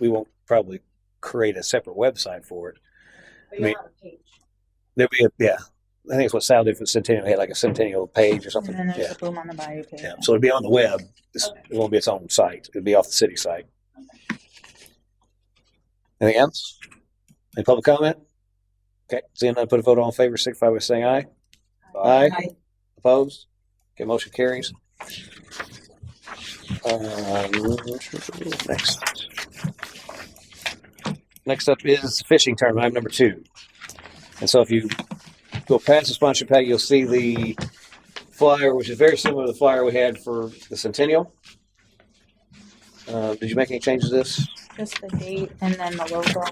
won't probably create a separate website for it. Or you'll have a page? There'll be I think it's what Sal did for Centennial. They had like a Centennial page or something. And then there's Yeah. a Boom on the Bayou page. Yeah. So it'll be on the web. Okay. It won't be its own site. It'll be off the city site. Anything else? Any public comment? Okay, seeing none, put a vote on in favor, signify by saying aye. Aye. Opposed? Okay, motion carries. Next. Next up is fishing tournament, item number 2. And so if you go past the sponsorship pack, you'll see the flyer, which is very similar to the flyer we had for the Centennial. Did you make any changes to this? Just the date and then the logo.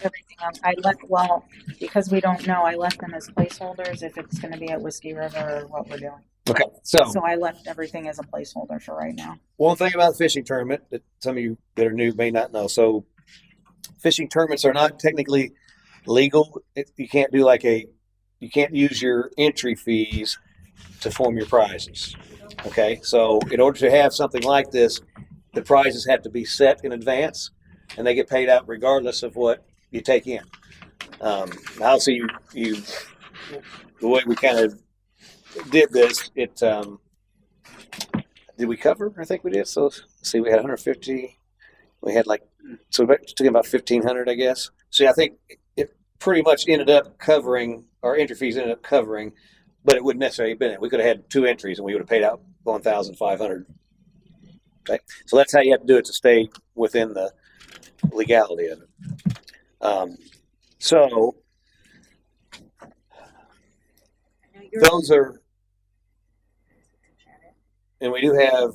Everything else. I left, well, because we don't know, I left them as placeholders if it's gonna be at Whiskey River or what we're doing. Okay, so So I left everything as a placeholder for right now. one thing about the fishing tournament that some of you that are new may not know. So fishing tournaments are not technically legal. You can't do you can't use your entry fees to form your prizes. Okay, so in order to have something like this, the prizes have to be set in advance, and they get paid out regardless of what you take in. Obviously, the way we kind of did this, did we cover? I think we did. So let's see, we had 150. We had so we're talking about 1,500, I guess. So I think it pretty much ended up covering, our entry fees ended up covering, but it wouldn't necessarily have been it. We could have had 2 entries and we would have paid out 1,500. Okay, so that's how you have to do it to stay within the legality of it. So those are, and we do have,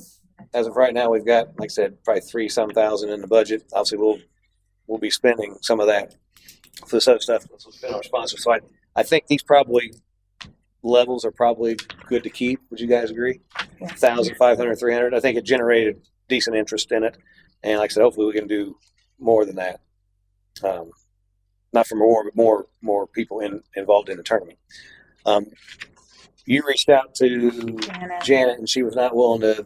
as of right now, we've got, like I said, probably 3,000 in the budget. Obviously, we'll be spending some of that for this other stuff. It's been our sponsor. So I think these levels are probably good to keep. Would you guys agree? 1,500, 300. I think it generated decent interest in it, and like I said, hopefully we can do more than that. Not for more, but more people involved in the tournament. You reached out to Janet, and she was not willing to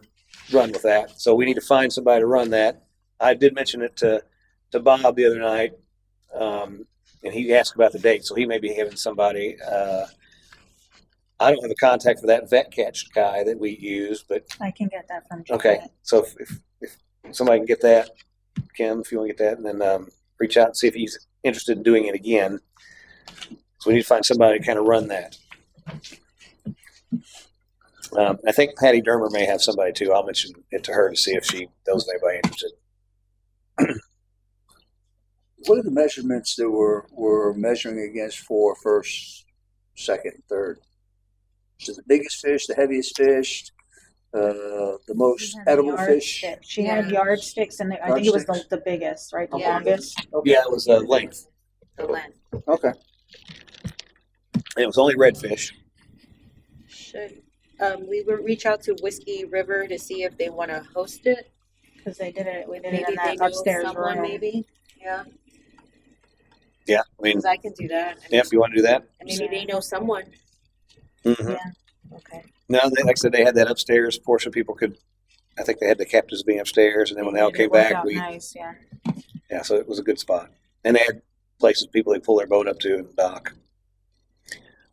run with that. So we need to find somebody to run that. I did mention it to Bob the other night, and he asked about the date. So he may be having somebody. I don't have a contact for that vet catch guy that we use, but I can get that from Janet. okay. So if somebody can get that, Kim, if you want to get that, and then reach out and see if he's interested in doing it again. So we need to find somebody to kind of run that. I think Patty Dermer may have somebody too. I'll mention it to her to see if she knows anybody interested. What are the measurements that we're measuring against for first, second, third? Is it the biggest fish, the heaviest fish, the most edible fish? She had yardsticks, and I think it was the biggest, right? The longest. Okay. Yeah, it was length. The length. Okay. It was only redfish. Should we will reach out to Whiskey River to see if they want to host it? Because they did it. We did Maybe it in they that know upstairs someone. room. Maybe, yeah. Yeah, I mean, Because I can do that. yeah, if you want to do that. And maybe they know someone. Mm-hmm. Yeah. Okay. No, like I said, they had that upstairs portion. People could, I think they had the captains being upstairs, and then when they all came back, nice, yeah. Yeah, so it was a good spot. And they had places people they pull their boat up to in the dock.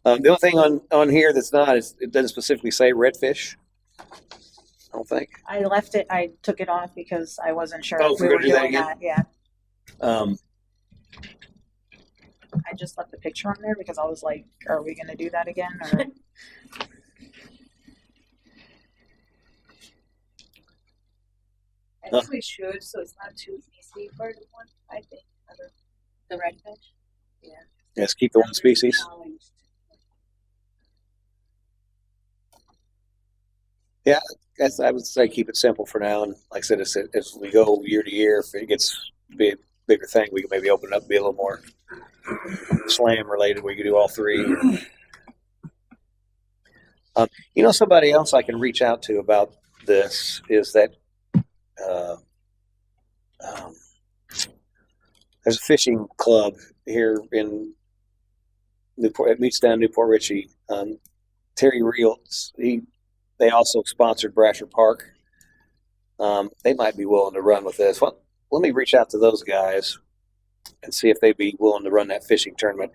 The only thing on here that's not is it doesn't specifically say redfish. I don't think. I left it. I took it off because I wasn't sure Oh, if we're we were gonna do that doing again? that. Yeah, Um, I just left the picture on there because I was like, "Are we going to do that again?" Or I think we should, so it's not too easy for everyone, I think. The redfish. yes, keep the one species. Challenged. Guess I would say keep it simple for now. And like I said, as we go year to year, if it gets to be a bigger thing, we can maybe open it up and be a little more slam related. We can do all three. Somebody else I can reach out to about this is that there's a fishing club here in Newport. It meets down in Newport Richey. Terry Reels, they also sponsored Brasher Park. They might be willing to run with this. Well, let me reach out to those guys and see if they'd be willing to run that fishing tournament.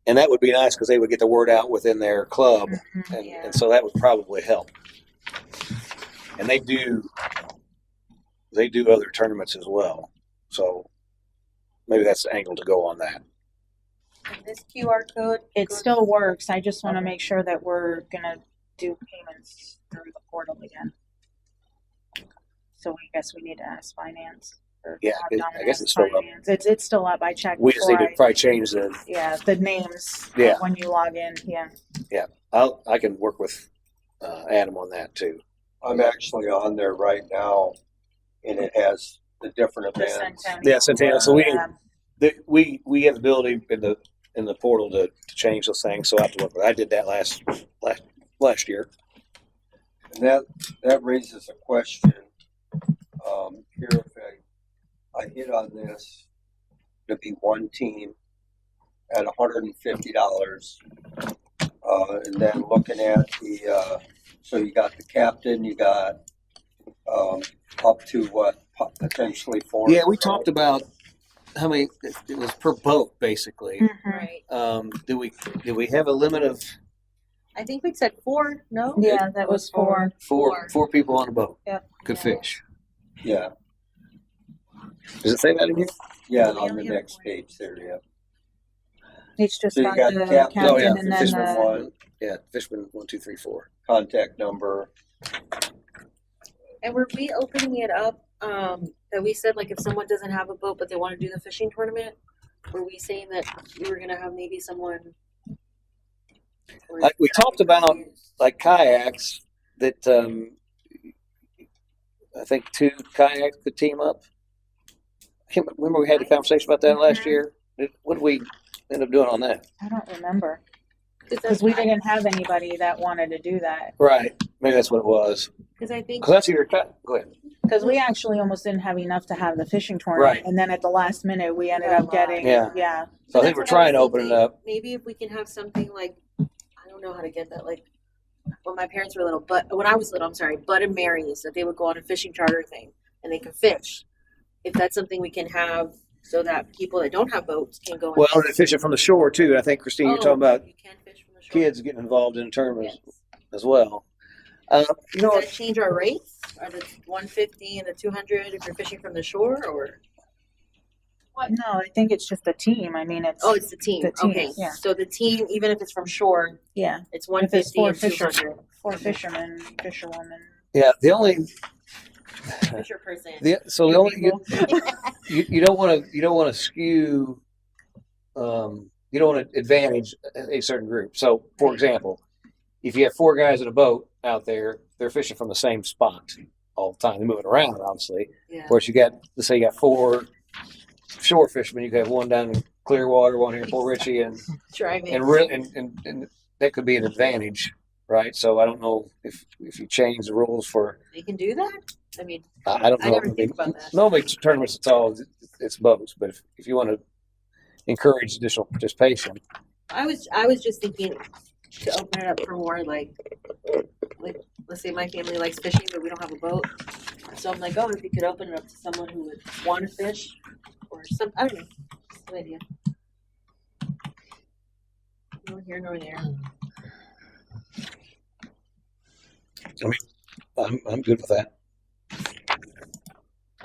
And that would be nice because they would get the word out within their club, and so that would probably help. And they do other tournaments as well. So maybe that's the angle to go on that. And this QR code. It goes- still works. I just want to Okay. make sure that we're gonna do payments through the portal again. So I guess we need to ask finance. Or Yeah, have I Dominic guess ask it's still up. finance. It's still up. I checked We just before need to probably change the. the names of Yeah. when you log in. Yeah. I can work with Adam on that too. I'm actually on there right now, and it has the different The events. Centennial. Yeah, Centennial. So Yeah. we have the ability in the portal to change those things. So I have to work with. I did that last year. And that raises a question. Here, if I hit on this, to be one team at $150, and then looking at the, so you got the captain, you got up to what, potentially 4. Yeah, we talked about how many it was per boat basically. Mhm. Right. Do we have a limit of I think we said 4, no? Yeah, that was for. four people on a boat? Yep. Could Yeah. fish. Yeah, Does it say that in here? yeah, We on the only have next 4. page there, yeah. It's just So you got got the captain. captain Oh, yeah, and then fisherman the. one, Yeah, Fishman 1, 2, 3, 4. contact number. And were we opening it up, that we said like if someone doesn't have a boat but they want to do the fishing tournament? Were we saying that we were gonna have maybe someone? or is Like we that talked about, confused? like kayaks that I think 2 kayaks could team up. I can't remember we had the conversation about that last Mhm. year. What did we end up doing on that? I don't remember Because because we didn't have anybody that wanted to do that. Right. Maybe that's what it was. Because I think Because that's either go ahead. Because we actually almost didn't have enough to have the fishing tournament, Right. and then at the last minute we ended got a up lot. getting Yeah. So I think that's we're what trying to was open it thinking. up. Maybe if we can have something like, I don't know how to get that, like when my parents were little, but when I was little, I'm sorry, Bud and Mary's, that they would go on a fishing charter thing and they can fish. If that's something we can have so that people that don't have boats can go and Well, and fishing from the shore too. I think Christine, you're talking about you can fish from the shore. kids getting involved in the tournament Yes. as well. You know Does what? that change our rates? Are the 150 and the 200 if you're fishing from the shore, or No, I think it's just a team. I mean, it's it's the team? The team, Okay, yeah. so the team, even if it's from shore, yeah, it's if it's 150 4 and fishers, 200. 4 fishermen, fisherwomen. Yeah. The only Fisher person. the only you don't want to skew. You don't want to advantage a certain group. So, for example, if you have 4 guys in a boat out there, they're fishing from the same spot all the time. They're moving around, obviously. Yeah. Of course, let's say you got 4 shore fishermen. You could have one down in Clearwater, one here in Port Richey, and Driving. and that could be an advantage, right? So I don't know if you change the rules for. They can do that? I mean, I don't know. I never think about that. Normally tournaments, it's boats, but if you want to encourage additional participation, I was just thinking to open it up for more like let's say my family likes fishing but we don't have a boat. So I'm like, if you could open it up to someone who would want to fish or some, I don't know. Just an idea. Nor here nor there. I'm good with that.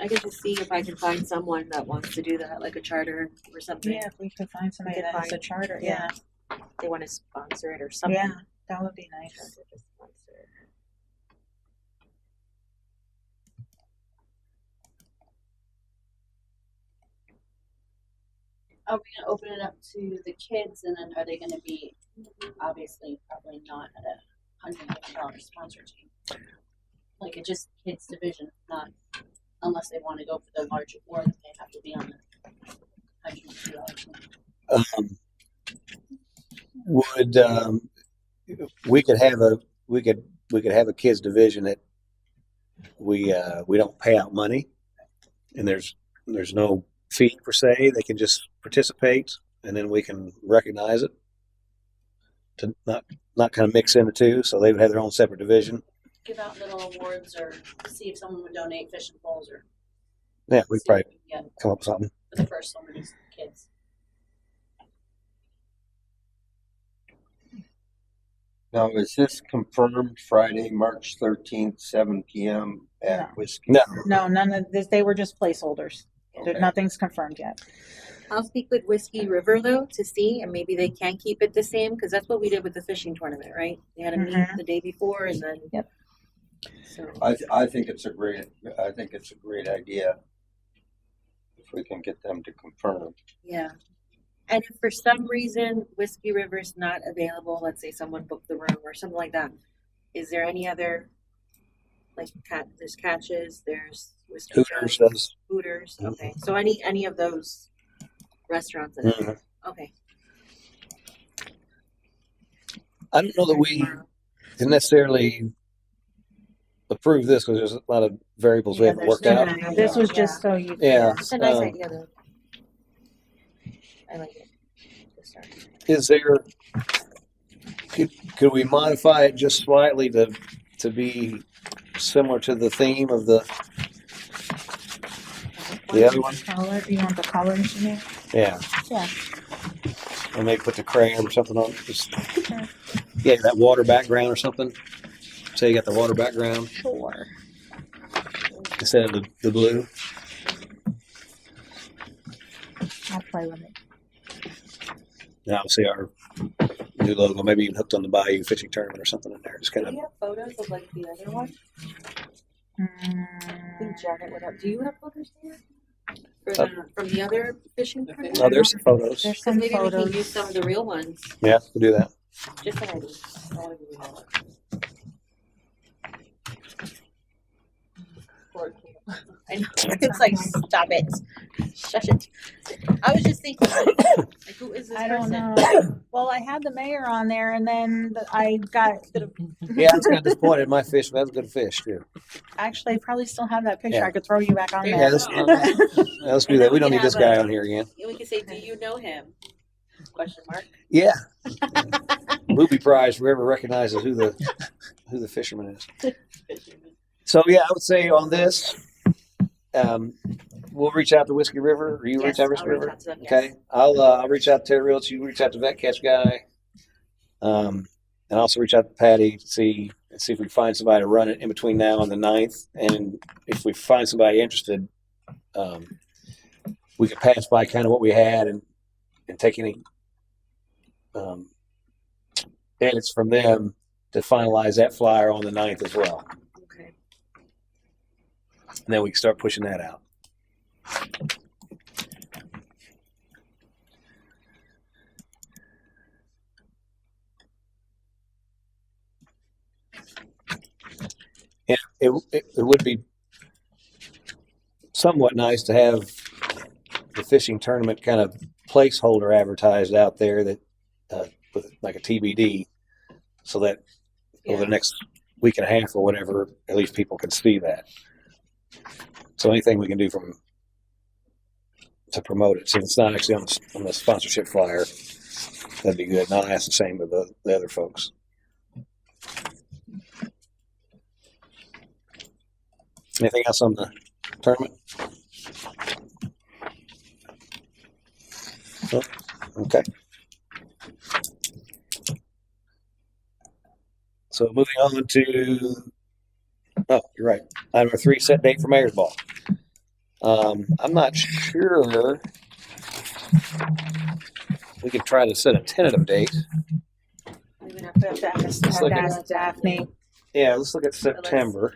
I can just see if I can find someone that wants to do that, like a charter or something. Yeah, if we could find somebody could that has a find- charter. yeah. Yeah, They want to sponsor it or something. yeah, that would be nice. Sponsor it. Are we gonna open it up to the kids and then are they gonna be, obviously, probably not at $150 sponsor team? Like a just kids division, not, unless they wanna go for the larger award, they have to be on the $150 team. Would we could have a kids division that we don't pay out money, and there's no fee per se. They can just participate, and then we can recognize it to not kind of mix in the two. So they would have their own separate division. Give out little awards or see if someone would donate fishing poles or Yeah, we see probably if we can get come up with something. for the first one of these kids. Now, is this confirmed Friday, March 13th, 7 p.m. at No. Whiskey? No. No, none of this. They were just placeholders. Okay. Nothing's confirmed yet. I'll speak with Whiskey River though to see, and maybe they can keep it the same because that's what we did with the fishing tournament, right? They had a meet the day before, and then Yep. So I think it's a great idea if we can get them to confirm. yeah. And if for some reason Whiskey River's not available, let's say someone booked the room or something like that, is there any other like there's Catches, there's Whiskey Hooters Joe's, does. Hooters. Mhm. Okay, so any of those restaurants that are there. Okay. I don't know that we can necessarily approve this because there's a lot of variables we Yeah, haven't there's worked out. too many. This was just so you. Yeah. It's a nice um, idea though. I like it. To start. Is there? Could we modify it just slightly to be similar to the theme of the other one? Color, you want the colors in here? Yeah. Yeah. Or maybe put the crayon or something on. Just, yeah, that water background or something. Say you got the water background Sure. instead of the blue. I'll play with it. And obviously our new logo, maybe even hooked on the Bayou Fishing Tournament or something in there. Just kind Do of. you have photos of like the other one? I think Janet would have. Do you have photos there? From the other fishing tournament? Oh, there's some photos. There's Because some maybe we photos. can use some of the real ones. Yeah, we'll do that. Just an idea. I don't want to do that. Poor kid. I know. It's like, stop it. Shush it. I was just thinking, like, who is this I person? don't know. Well, I had the mayor on there, and then I got. Yeah, I was kind of disappointed. My fish, that was a good fish too. Actually, I probably still have that picture. Yeah. I could throw you back on There there. you let's, go. let's do that. We don't need this guy on here again. We can say, do you know him? Question mark. Yeah. Booby prize, whoever recognizes who the fisherman is. So yeah, I would say on this, we'll reach out to Whiskey River, or you reach out to Whiskey River. Out to them, yes. Okay, I'll reach out to Terry Realty. You reach out to Vet Catch guy, and also reach out to Patty to see if we can find somebody to run it in between now and the 9th. And if we find somebody interested, we could pass by kind of what we had and take any edits from them to finalize that flyer on the 9th as well. Okay. And then we can start pushing that out. Yeah, it would be somewhat nice to have the fishing tournament kind of placeholder advertised out there that with like a TBD, so that over the next week and a half or whatever, at least people can see that. So anything we can do to promote it, since it's not actually on the sponsorship flyer, that'd be good. And I'll ask the same of the other folks. Anything else on the tournament? Oh, okay. So moving on to, oh, you're right. Item 3, set date for Mayor's Ball. I'm not sure. We could try to set a tentative date. We would have to ask Daphne. Yeah, let's look at September.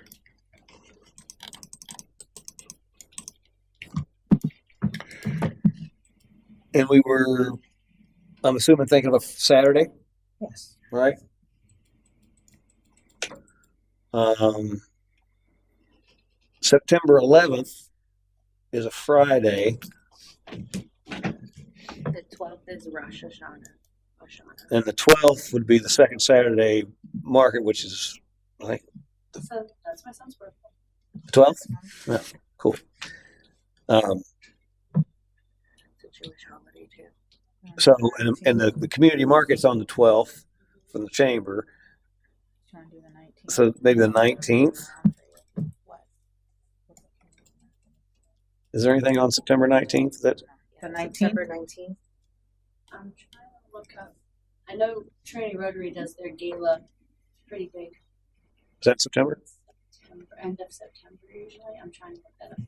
And we were, I'm assuming, thinking of a Saturday, Yes. right? September 11th is a Friday, The 12th is Rosh Hashanah. and the 12th would be the second Saturday market, which is, I think, So that's my son's birthday. 12th? Yeah, cool. It's a Jewish holiday too. So, and the community market's on the 12th from the chamber. Do you want to do the 19th? So maybe the 19th. Is there anything on September 19th that? The 19th? September 19th. I'm trying to look up. I know Trinity Rotary does their gala pretty big. Is that September? September, end of September usually. I'm trying to look that up.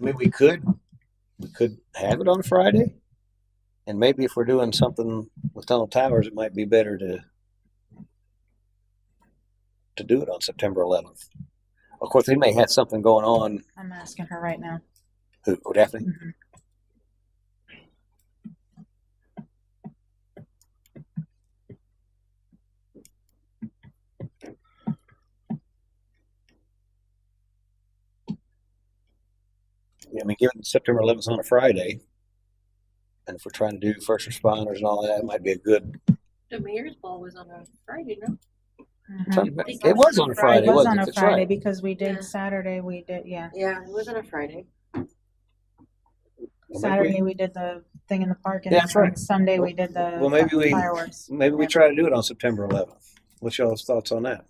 I mean, we could have it on Friday, and maybe if we're doing something with Tunnel Towers, it might be better to do it on September 11th. Of course, they may have something going on. I'm asking her right now. Who? Oh, Daphne? Mhm. Yeah, I mean, given September 11th is on a Friday, and if we're trying to do first responders and all that, it might be a good. The mayor's ball was on a Friday, no? Mhm. It was on a Friday, It was wasn't on it? a That's Friday right. because we did Yeah. Saturday. We did, yeah. Yeah, it was on a Friday. Well, Saturday we did the thing in the park, and Yeah, that's then right. Sunday we did the Well, maybe we fireworks. try to do it on September 11th. What's y'all's thoughts on that?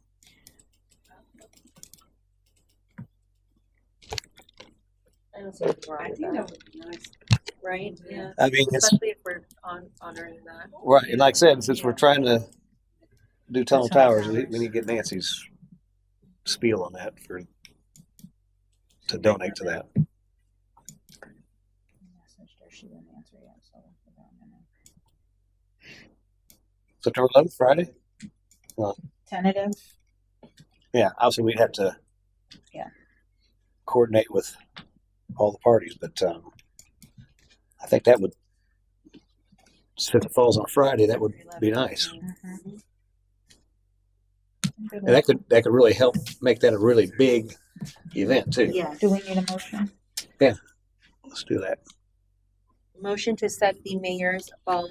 I don't see anything wrong I with think that. that would be nice. Right? Yeah. I mean, it's Especially if we're honoring that. right. And like I said, since we're trying to do Tunnel Tunnel Towers, we Towers. need to get Nancy's spiel on that to donate to that. Messaged her, she didn't answer yet, so we'll put that in there. September 11th, Friday. Tentative. Yeah, obviously we'd have to Yeah. coordinate with all the parties, but I think that would, since it falls on Friday, that would be nice. Mhm. Good And one. that could really help make that a really big event too. Yeah. Do we need a motion? Let's do that. Motion to set the mayor's ball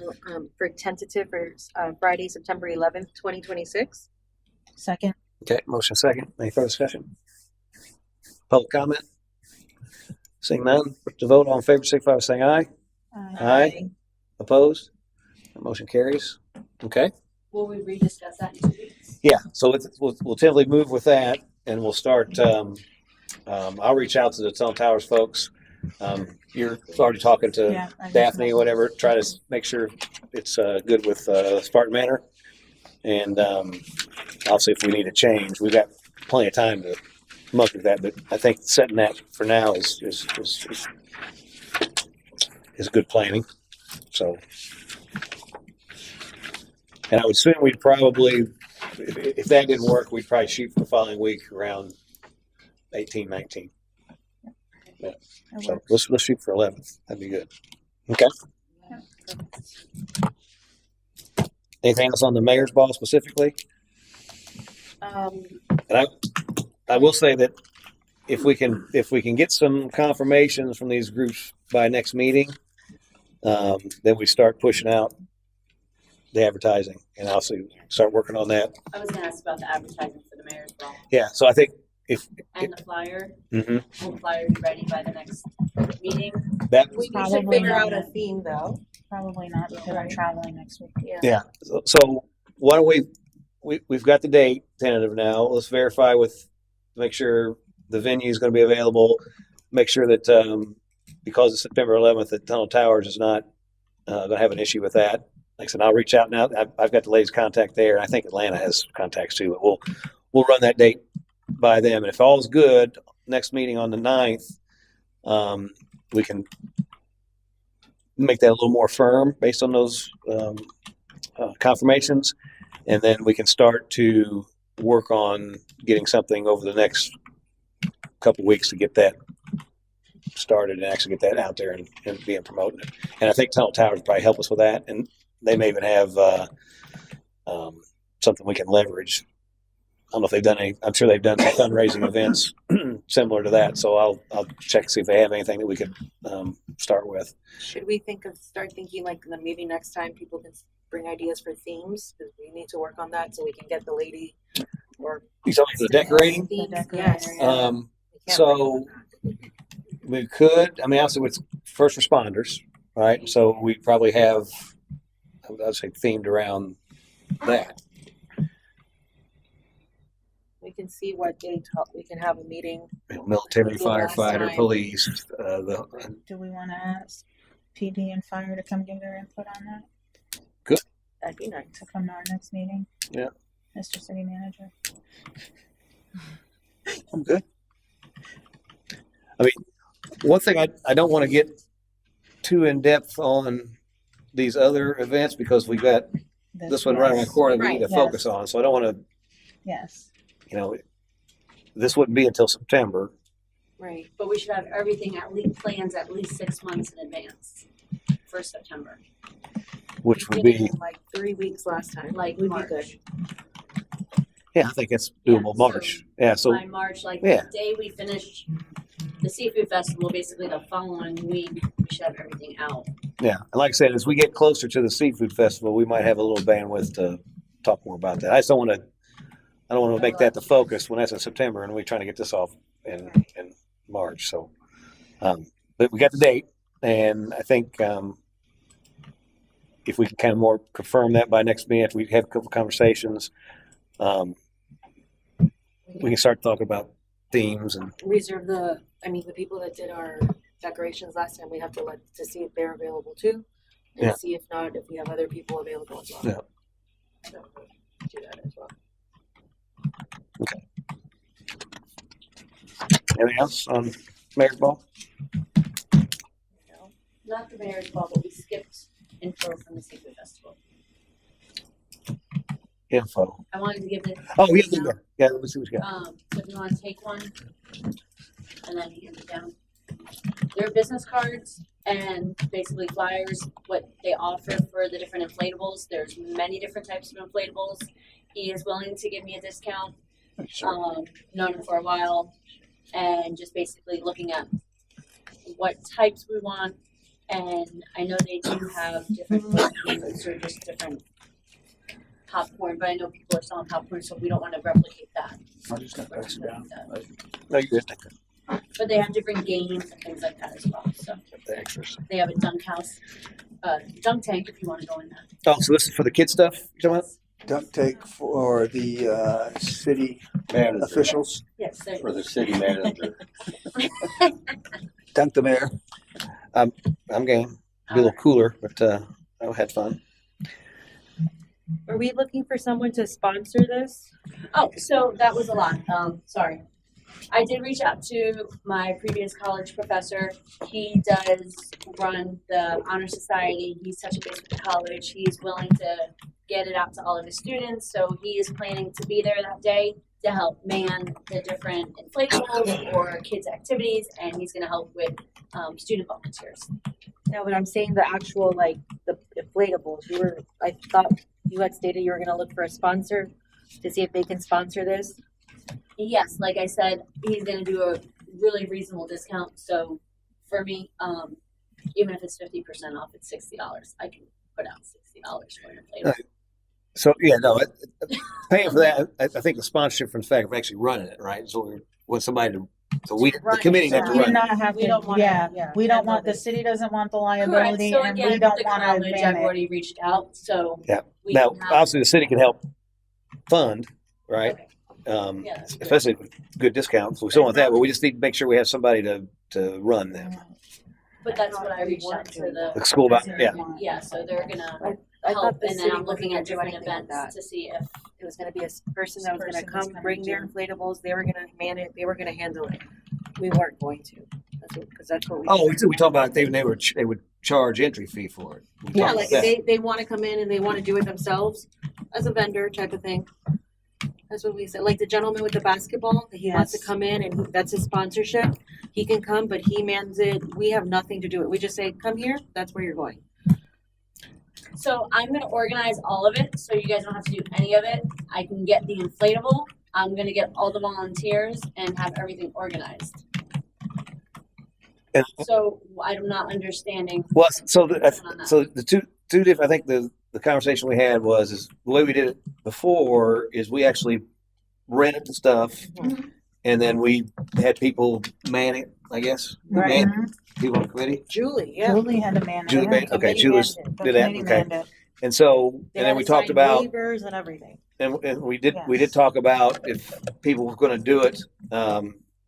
for tentative for Friday, September 11th, 2026. Second. Okay, motion second. Any further discussion? Public comment? Seeing none, put the vote. All in favor, signify by saying aye. Aye. Opposed? The motion carries. Okay. Will we rediscuss that in 2 weeks? Yeah, so we'll tentatively move with that, and we'll start. I'll reach out to the Tunnel Towers folks. You're already talking to Yeah, I just Daphne or messaged. whatever. Try to make sure it's good with Spartan Manor, and I'll see if we need to change. We've got plenty of time to muck with that, but I think setting that for now is good planning. So, and I would assume we'd probably, if that didn't work, we'd probably shoot for the following week around 18, 19. That So works. let's shoot for 11th. That'd be good. Okay. Anything else on the mayor's ball specifically? And I will say that if we can get some confirmations from these groups by next meeting, then we start pushing out the advertising, and I'll start working on that. I was gonna ask about the advertising for the mayor's ball Yeah. So I think and the flyer. mhm, Will the flyer be ready by the next meeting? that We should Probably figure not. out a theme though. Probably not because I'm traveling next week. yeah. So why don't we've got the date tentative now. Let's verify make sure the venue is going to be available. Make sure that because it's September 11th, that Tunnel Towers is not going to have an issue with that. Like I said, I'll reach out now. I've got the ladies' contact there, and I think Atlanta has contacts too. But we'll run that date by them, and if all's good, next meeting on the 9th, we can make that a little more firm based on those confirmations, and then we can start to work on getting something over the next couple weeks to get that started and actually get that out there and being promoting it. And I think Tunnel Towers probably help us with that, and they may even have something we can leverage. I don't know if they've done any. I'm sure they've done some fundraising events similar to that. So I'll check to see if they have anything that we could start with. Should we start thinking like maybe next time people can bring ideas for themes? Because we need to work on that so we can get the lady or You talking for the decorating? themes. The Yes. decorating. We can't So we could. I mean, also with first responders, right? So we probably have, I'd say, themed around that. we can see what date we can have a meeting. You know, military, The last firefighter, time. police. Do we want to ask PD and fire to come give their input on that? That'd be nice. To come to our next meeting? Yeah. Mr. City Manager. I'm good. I mean, one thing I don't want to get too in depth on these other events because we've got this one right around the corner we need to Right, focus yes. on. So I don't want to, Yes. you know, this wouldn't be until September, Right, but we should have everything plans at least 6 months in advance for September. which would We did be, it like 3 weeks last time. Like We'd March. be good. yeah, I think it's Yeah, doable so March. Yeah. So By March, like yeah. the day we finish the seafood festival, basically the following week, we should have everything out. yeah. And like I said, as we get closer to the seafood festival, we might have a little bandwidth to talk more about that. I don't want to make that the focus when that's in September and we're trying to get this off in March. So, but we got the date, and I think if we can kind of more confirm that by next meeting, after we have a couple conversations, we can start talking about themes and Reserve the people that did our decorations last time, we have to see if they're available too. And Yeah. see if not, if we have other people available as well. Yeah. So, do that as well. anything else on Mayor's Ball? Not the mayor's ball, but we skipped info from the seafood festival. Info. I wanted to give it. Oh, yeah. Let me see what you got. So if you want to take one and then hand it down. They're business cards and basically flyers, what they offer for the different inflatables. There's many different types of inflatables. He is willing to give me a discount. Known him for a while, and just basically looking at what types we want. And I know they do have different foods or just different popcorn, but I know people are selling popcorn, so we don't want to replicate that. I'm just gonna pass it down. No, you're good. But they have different games and things like that as well. So The extras. they have a dunk house, dunk tank if you want to go in there. Oh, so this is for the kid stuff you're talking about? Duct take for the city Manager, officials. Yes, there. for the city manager. Dunk the mayor. I'm game. Be a little cooler, but I had fun. Are we looking for someone to sponsor this? Oh, so that was a lot. Sorry. I did reach out to my previous college professor. He does run the honor society. He's touching base with the college. He's willing to get it out to all of his students. So he is planning to be there that day to help man the different inflatables or kids' activities, and he's going to help with student volunteers. No, but I'm saying the actual the inflatables. I thought you had stated you were going to look for a sponsor to see if they can sponsor this. Yes, like I said, he's going to do a really reasonable discount. So for me, even if it's 50% off, it's $60. I can put out $60 for an inflatable. So yeah, no, paying for that. I think the sponsorship from the fact of actually running it, right? So we want somebody to, so we, the committee, So have to we run it. not have We to, don't wanna- yeah, yeah, we don't handle want, the this. city doesn't want the Correct. liability So and again, we don't the want to college, I've man it. already reached out, so Yeah. we Now, can have. obviously, the city can help fund, right? Okay. Yeah, that's good. Especially with good discounts. We still want that, but we just need to make sure we have somebody to run them. But that's what I reached out to the. The school about, professor, yeah. and yeah, so they're gonna I help, thought the and then city I'm was looking gonna at do different anything like events that. to see if. It was going to be a person that was going to Person come, that's bring their gonna inflatables. They were going to man it. They were going to handle it. We weren't going to. That's what we. Oh, we talked about they would charge entry fee for it. We Yeah, talked like about if that. they want to come in and they want to do it themselves as a vendor type of thing. That's what we said. Like the gentleman with the basketball, he wants to Yes. come in and that's his sponsorship. He can come, but he mans it. We have nothing to do it. We just say, come here. That's where you're going. So I'm gonna organize all of it, so you guys don't have to do any of it. I can get the inflatable. I'm gonna get all the volunteers and have everything organized. And- So I'm not understanding. Well, so on that. so the two different. I think the conversation we had is the way we did it before is we actually rented the stuff, Mm-hmm. and then we had people man it. I guess Right. man people on the committee. Julie, yeah. Julie had to man it. Julie manned- okay, Committee Julie's manned it. The did that. committee Okay, manned it. and so They and had then we to talked sign about waivers and everything. and we did Yes. talk about if people were going to do it,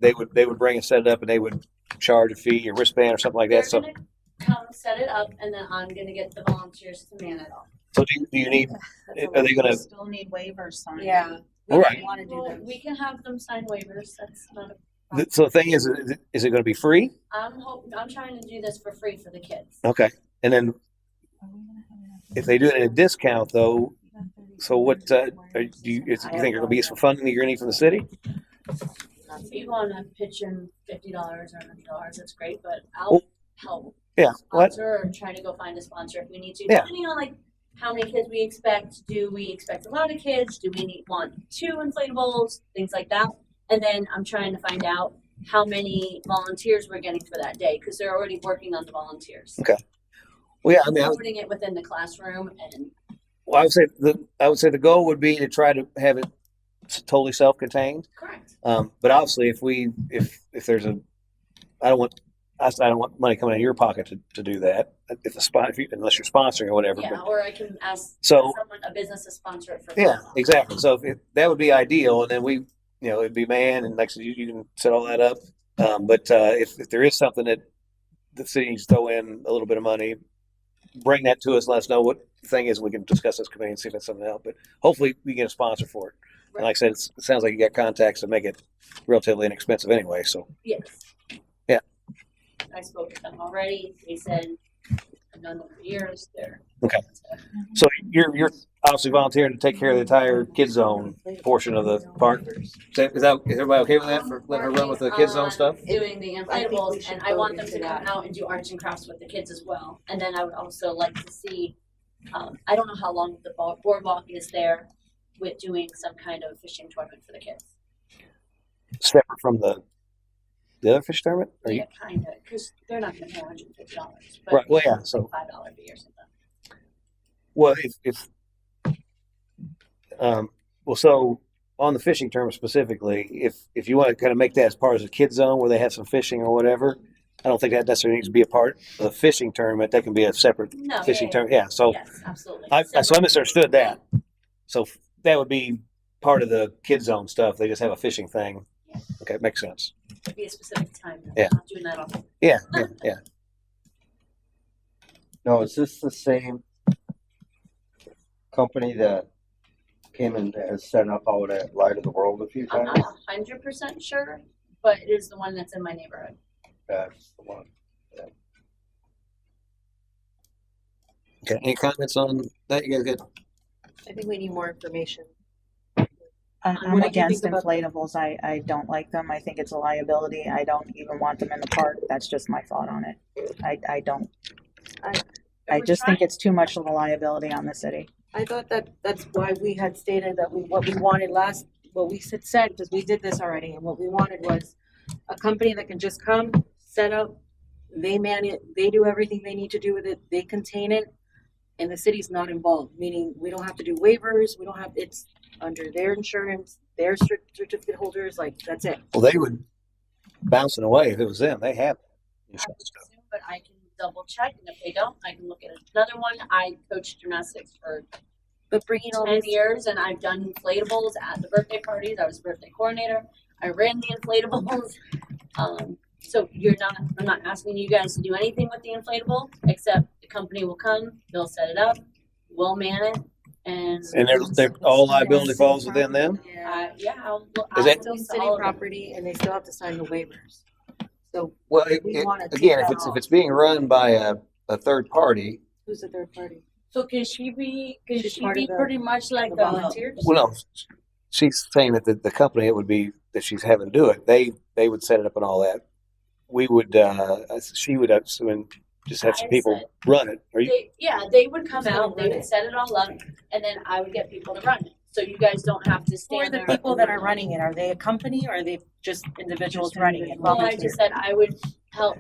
they would bring and set it up, and they would charge a fee or wristband or something like They're that. So gonna come set it up, and then I'm gonna get the volunteers to man it all. so do you need? That's a Are they going We to? still need waivers signed. Yeah. All right. Want to do Well, that. we can have them sign waivers. That's not a So the thing is it going to be free? I'm trying to do this for free for the kids. Okay. And then if they do it at a discount, though, so what do you think there going to be some funding that you're getting from the city? If you want to pitch in $50 or $100, that's great, but I'll Well, help Yeah. What? sponsor or try to go find a sponsor if we need to. Yeah. Depending on like how many kids we expect. Do we expect a lot of kids? Do we want 2 inflatables? Things like that. And then I'm trying to find out how many volunteers we're getting for that day because they're already working on the volunteers. Okay. Well, yeah. I mean, Putting it within the classroom and. Well, I would say the goal would be to try to have it totally self-contained. Correct. But obviously, if there's I don't want money coming out of your pocket to do that. Unless you're sponsoring or whatever. Yeah, But, or I can ask so a business to sponsor it for yeah, free. exactly. So that would be ideal, and then it'd be manned, and next you can set all that up. But if there is something that the city needs to throw in a little bit of money, bring that to us. Let us know what the thing is. We can discuss this committee and see if it's something else. But hopefully, we get a sponsor for it. And like I said, it sounds like you got contacts to make it relatively inexpensive anyway. So Yes. Yeah. I spoke with them already. They said I've known them for years. They're Okay. So you're obviously volunteering to take care of the entire kids zone portion of the park. Is everybody okay with that for letting her run with the kids zone stuff? Doing the I think we inflatables, should and I go want them into to come that. out and do arts and crafts with the kids as well. And then I would also like to see. I don't know how long the boardwalk is there with doing some kind of fishing tournament for the kids. Separate from the other fish tournament? Or Yeah, kind of, because they're not going to pay $150. But Right. Well, yeah. So $5 fee or something. well, so on the fishing tournament specifically, if you want to kind of make that as part of the kids zone where they have some fishing or whatever, I don't think that necessarily needs to be a part of the fishing tournament. That can be a separate No, fishing yeah, tournament. Yeah. So yes, absolutely. so I misunderstood that. So that would be part of the kids zone stuff. They just have a fishing thing. Yeah. Okay, makes sense. Be a specific time. Yeah. I'm not doing that all. Yeah. Now, is this the same company that came and has set up out at Light of the World a few I'm times? not 100% sure, but it is the one that's in my neighborhood. That's the one. Okay. Any comments on that? You guys good? I think we need more information. I'm What did you against think about- inflatables. I don't like them. I think it's a liability. I don't even want them in the park. That's just my thought on it. I don't. I just think it's too much of a liability on the city. I thought that's why we had stated that what we wanted what we said, because we did this already, and what we wanted was a company that can just come, set up, they man it, they do everything they need to do with it, they contain it, and the city's not involved, meaning we don't have to do waivers, it's under their insurance, their certificate holders, like, that's it. Well, they would bounce it away if it was them. They have insurance stuff. But I can double check, and if they don't, I can look at another one. I coached gymnastics for But bringing all 10 this, years, and I've done inflatables at the birthday parties. I was a birthday coordinator. I ran the inflatables. So I'm not asking you guys to do anything with the inflatable, except the company will come, they'll set it up, we'll man it, and And all liability falls within them. I'll Is that- look it's to city all of them. property, and they still have to sign the waivers. So Well, We wanna take again, that if off. it's being run by a third party, who's the third party? So can she be She's part of the- pretty much like The volunteers? well, no, she's saying that the company it would be that she's having to do it. They would set it up and all that. We would, she would just have some I people said- run it. Are you? They would come Who's gonna out, they run would it? set it all up, and then I would get people to run it. So you guys don't have to Who are stand the there. people that are running it? Are they a company, or are they just individuals Just running it? Well, I just said I would help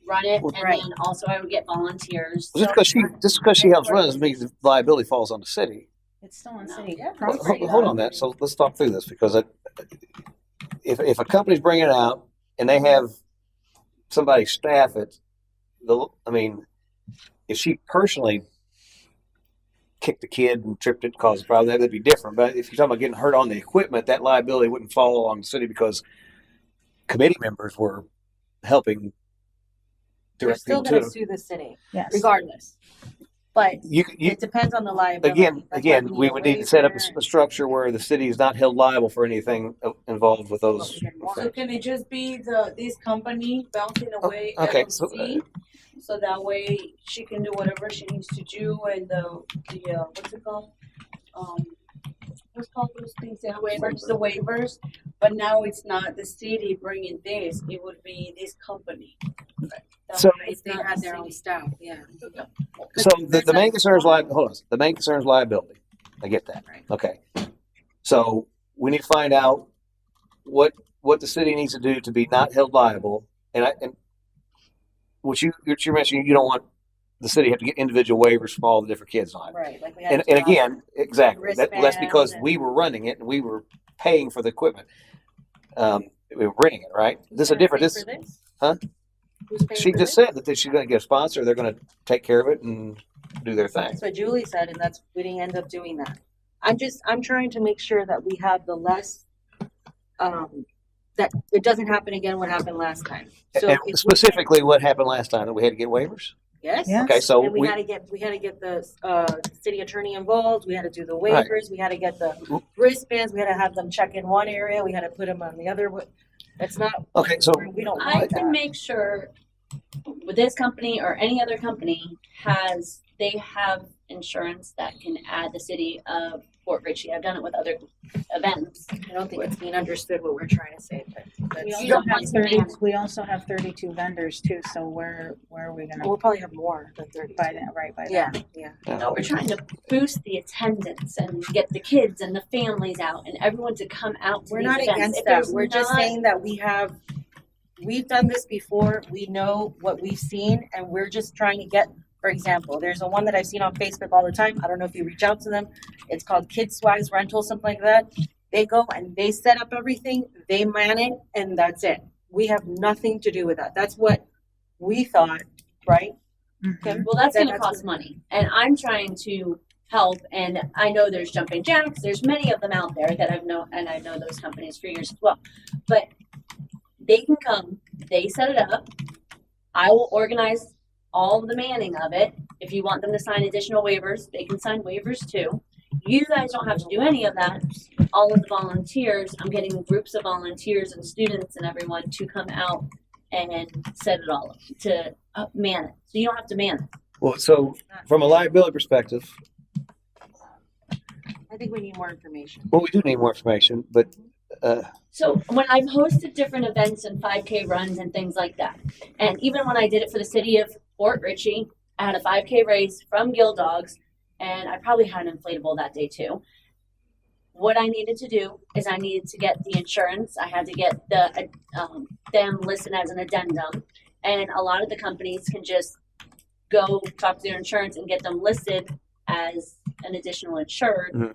run it, and Right. then also I would get volunteers. Just because she helps run doesn't mean the liability falls on the city. It's still on No. city Yeah. property. Hold on that. So let's talk through this because if a company's bringing it out and they have somebody staff it, if she personally kicked the kid and tripped it, caused a problem, that'd be different. But if you're talking about getting hurt on the equipment, that liability wouldn't fall on the city because committee members were helping They're direct still people gonna to. sue the city, Yes. regardless. But You it depends on the liability. That's why again, we need would a need to set up waiver. a structure where the city is not held liable for anything involved with those. But we didn't want So things. can it just be this company bouncing away Okay, LLC? So that way she can do whatever she needs to do and the what's it called? What's called those things? The waivers. The waivers. But now it's not the city bringing this. It would be this company. So- If they had their own staff, yeah. So the main concern is hold on. The main concern is liability. I get that. Right. Okay. So we need to find out what the city needs to do to be not held liable. And what you mentioned, you don't want the city to have to get individual waivers from all the different kids on it. Right, like we had. And again, exactly. That's Wristbands because and- we were running it and we were paying for the equipment. We were renting it, right? Who's This is a gonna different. pay This for this? Huh? Who's paying She for just this? said that she's going to get a sponsor. They're going to take care of it and do their thing. That's what Julie said, and we didn't end up doing that. I'm trying to make sure that we have the less, that it doesn't happen again what happened last time. So And if we- specifically, what happened last time that we had to get waivers? Yes. Yeah. Okay, so And we had to get the city attorney involved. We had to do the waivers. We had to get the wristbands. We had to have them check in one area. We had to put them on the other. It's not. Okay, so We don't I want can that. make sure with this company or any other company they have insurance that can add the city of Fort Richey. I've done it with other events. I don't think it's being understood what we're trying to say. But We that's, You also don't have want to 30, man it. we also have 32 vendors too, so where are we gonna, we'll probably have more than 30. by then, right, by then? Yeah, yeah. No, we're trying to boost the attendance and get the kids and the families out and everyone to come out to We're these not events. against If that. there's We're just not- saying that we've done this before. We know what we've seen, and we're just trying to get, for example, there's a one that I've seen on Facebook all the time. I don't know if you reach out to them. It's called Kids Swags Rental, something like that. They go and they set up everything, they man it, and that's it. We have nothing to do with that. That's what we thought, right? Mhm. Kim? Well, that's Then going to cost money, and I'm trying to help. And I know there's jumping jacks. There's many of them out there that I've known, and I know those companies for years as well. But they can come. They set it up. I will organize all of the manning of it. If you want them to sign additional waivers, they can sign waivers too. You guys don't have to do any of that. All of the volunteers, I'm getting groups of volunteers and students and everyone to come out and set it all up, to man it. So you don't have to man it. Well, so from a liability perspective, I think we need more information. well, we do need more information, but So when I've hosted different events and 5K runs and things like that, and even when I did it for the city of Fort Richey, I had a 5K race from Gill Dogs, and I probably had an inflatable that day too. What I needed to do is I needed to get the insurance. I had to get them listed as an addendum, and a lot of the companies can just go talk to their insurance and get them listed as an additional insured. Mhm.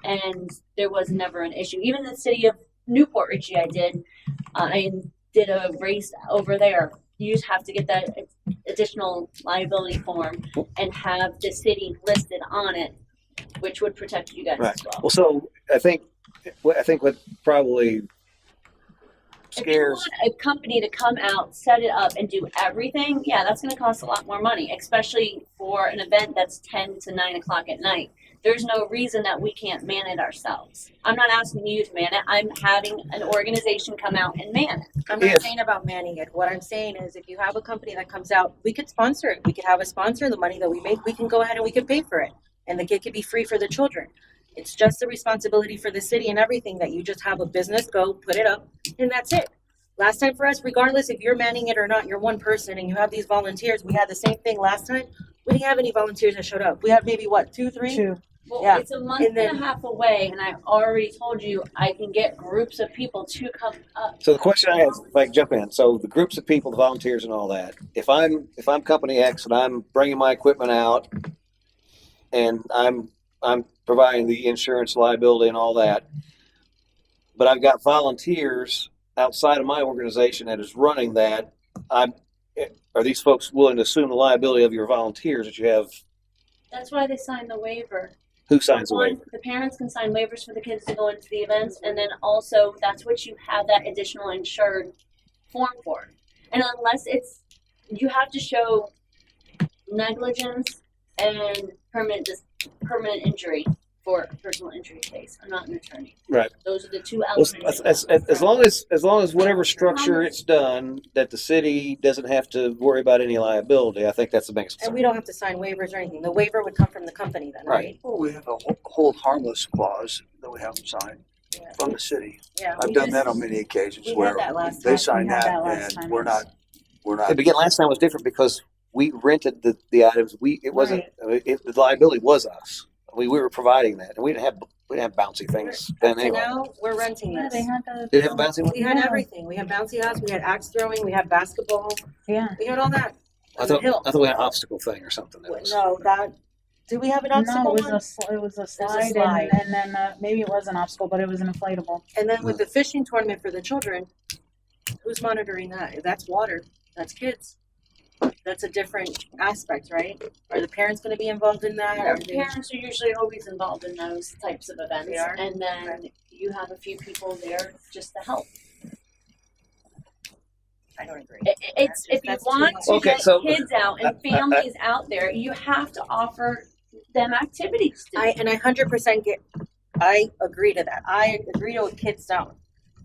And there was never an issue. Even the city of Newport Richey, I did a race over there. You just have to get that additional liability form and have the city listed on it, which would protect you guys right. as well. Well, so I think what probably If you scares. want a company to come out, set it up, and do everything, yeah, that's going to cost a lot more money, especially for an event that's 10 to 9 o'clock at night. There's no reason that we can't man it ourselves. I'm not asking you to man it. I'm having an organization come out and man it. I'm not If- saying about manning it. What I'm saying is if you have a company that comes out, we could sponsor it. We could have a sponsor. The money that we make, we can go ahead and we can pay for it. And the kid could be free for the children. It's just a responsibility for the city and everything that you just have a business go put it up and that's it. Last time for us, regardless if you're manning it or not, you're one person and you have these volunteers. We had the same thing last time. We didn't have any volunteers that showed up. We had maybe what, 2, 3? Two. Well, Yeah. it's a month And then- and a half away, and I've already told you I can get groups of people to come up. So the question I have, if I can jump in, so the groups of people, the volunteers, and all that. If I'm company X and I'm bringing my equipment out, and I'm providing the insurance liability and all that, but I've got volunteers outside of my organization that is running that. Are these folks willing to assume the liability of your volunteers that you have? That's why they signed the waiver. Who signs the One, waiver? the parents can sign waivers for the kids to go into the events, and then also that's what you have that additional insured form for. And unless you have to show negligence and permanent injury for a personal injury case. I'm not an attorney. Right. Those are the two Well, elements. as long as whatever structure it's done, that the city doesn't have to worry about any liability, I think that's the biggest And concern. we don't have to sign waivers or anything. The waiver would come from the company then, right? Well, we have a hold harmless clause that we haven't signed Yeah. from the city. Yeah. I've done that on many occasions We had where that last they time. sign We had that that last and time, we're yes. not. And again, last time was different because we rented the items. It wasn't Right. I mean, the liability was us. We were providing that, and we didn't have bouncy things then So anyway. now we're renting Yeah, this. they had the. Did it have a bouncy one? We had Yeah. everything. We had bouncy house, we had axe throwing, we had basketball, Yeah. we had all that. I On the thought hill. we had an obstacle thing or something. That was, No, that, do we have an obstacle No, one? it was a slide, slide. and then maybe it was an obstacle, but it was an inflatable. And then with the fishing tournament for the children, who's monitoring that? That's water, that's kids. That's a different aspect, right? Are the parents gonna be involved in that? Our Are they- parents are usually always involved in those types of events, They are? and then you have a few people there just to help. I don't agree. It's if you That's too want much. to Okay, get so- kids out and families out there, you have to offer them activities to do. I 100% I agree to that. I agree to a kids zone.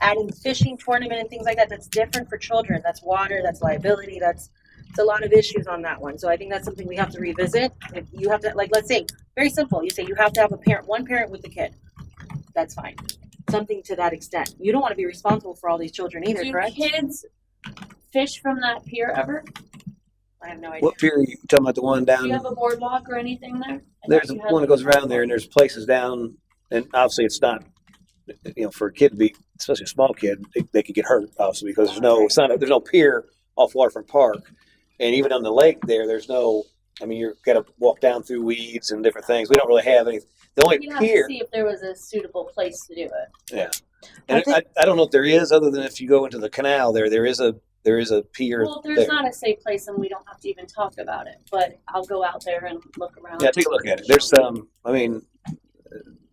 Adding fishing tournament and things like that, that's different for children. That's water, that's liability, it's a lot of issues on that one. So I think that's something we have to revisit. If you have to, like, let's say, very simple, you say you have to have one parent with the kid. That's fine. Something to that extent. You don't want to be responsible for all these children either, Do correct? kids fish from that pier ever? I have no idea. what pier are you talking about? The one Do down? you have a boardwalk or anything there? I There's thought you one had that goes around there, and there's places down, and obviously it's not, for a kid to be, especially a small kid, they could get hurt obviously because there's no pier off Waterfront Park, and even on the lake there's no. I mean, you've got to walk down through weeds and different things. We don't really have any. The only You'd have to pier, see if there was a suitable place to do it. and I don't know if there is, other than if you go into the canal there is a pier. Well, if there's there. not a safe place, then we don't have to even talk about it. But I'll go out there and look around. Yeah, take a look at it. There's some. I mean,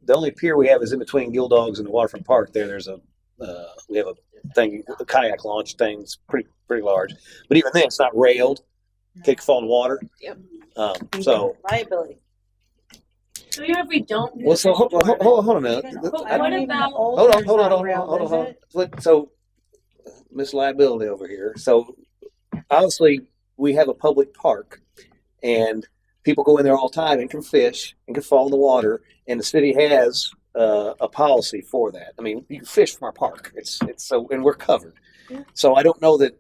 the only pier we have is in between Gill Dogs and the Waterfront Park. There's a we have a thing, a kayak launch thing. It's pretty large, but even then, it's not railed. Kid can fall in the water. Yep. So Liability. So even if we don't do well, the so fishing hold tournament, on a minute. But I what don't even about- know. Hold on. Railed, is it? So, Miss Liability over here. So, obviously, we have a public park, and people go in there all the time and can fish and can fall in the water, and the city has a policy for that. I mean, you can fish from our park. It's so, and we're covered. So I don't know that.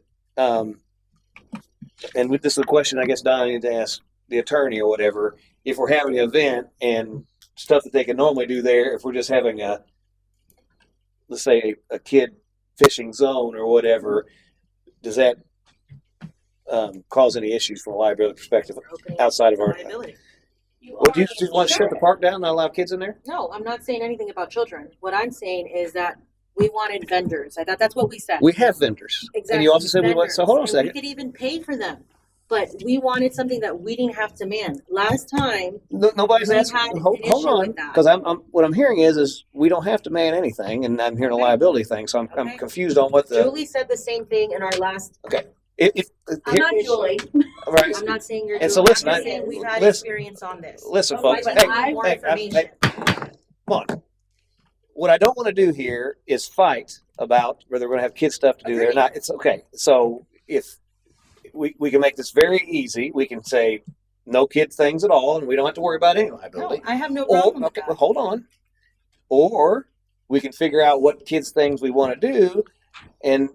And this is a question I guess Don need to ask the attorney or whatever. If we're having an event and stuff that they can normally do there, if we're just having let's say a kid fishing zone or whatever, does that cause any issues from a liability perspective outside of our? Liability. What do you want to shut the park down, not allow kids in there? No, I'm not saying anything about children. What I'm saying is that we wanted vendors. I thought that's what we said. We have vendors, Exactly. and you also said we want. So hold on a vendors. second. And we could even pay for them, but we wanted something that we didn't have to man. Last time, Nobody's we asking. had Hold an issue on, with that. because I'm what I'm hearing is we don't have to man anything, and I'm hearing a Okay. liability thing. So I'm Okay. confused on what the. Julie said the same thing in our last. If I'm not Julie. right. I'm not saying you're. And so Julie. listen, I'm just I- saying we've had listen- experience on this. Listen, But folks. we Hey, need more hey, information. come on. What I don't want to do here is fight about whether we're going to have kid stuff to do there or Agreed. not. It's okay. So if we can make this very easy, we can say no kid things at all, and we don't have to worry about any No, liability. I have no Or problem with okay, that. well, hold on. Or we can figure out what kids things we want to do, and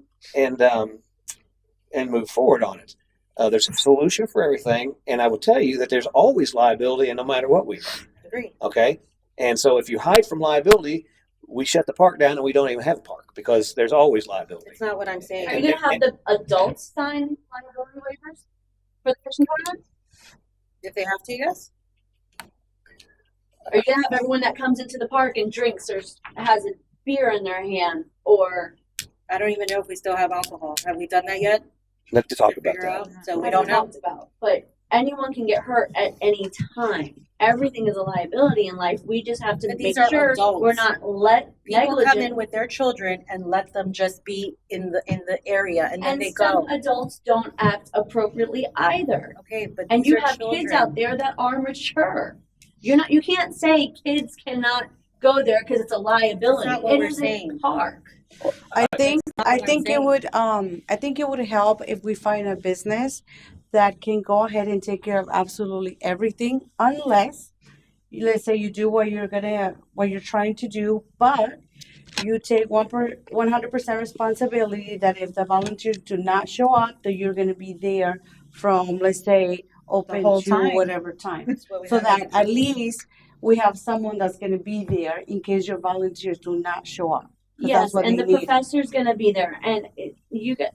move forward on it. There's a solution for everything, and I will tell you that there's always liability, and no matter what we do. Agreed. Okay, and so if you hide from liability, we shut the park down, and we don't even have a park because there's always liability. It's not what I'm saying. Are you gonna have the adults sign liability waivers for the fishing tournament? If they have to, yes. Are you gonna have everyone that comes into the park and drinks or has a beer in their hand, or I don't even know if we still have alcohol. Have we done that yet? We have to talk To about figure that. out? So we I don't know. talked about? But anyone can get hurt at any time. Everything is a liability in life. We just have to But make these are sure adults. we're not People come negligent. in with their children and let them just be in the area, and then And they some go. adults don't act appropriately either. Okay, but And these you are have children. kids out there that are mature. You can't say kids cannot go there because it's a liability. That's not what It we're is a saying. park. I think not I what I'm think it saying. would I think it would help if we find a business that can go ahead and take care of absolutely everything, unless let's say you do what you're trying to do, but you take 100% responsibility that if the volunteers do not show up, that you're gonna be there from, let's say, open whole to time. whatever time. That's what we So have that in- at least we have someone that's gonna be there in case your volunteers do not show up. 'Cause Yes, that's what and they the need. professor's gonna be there. And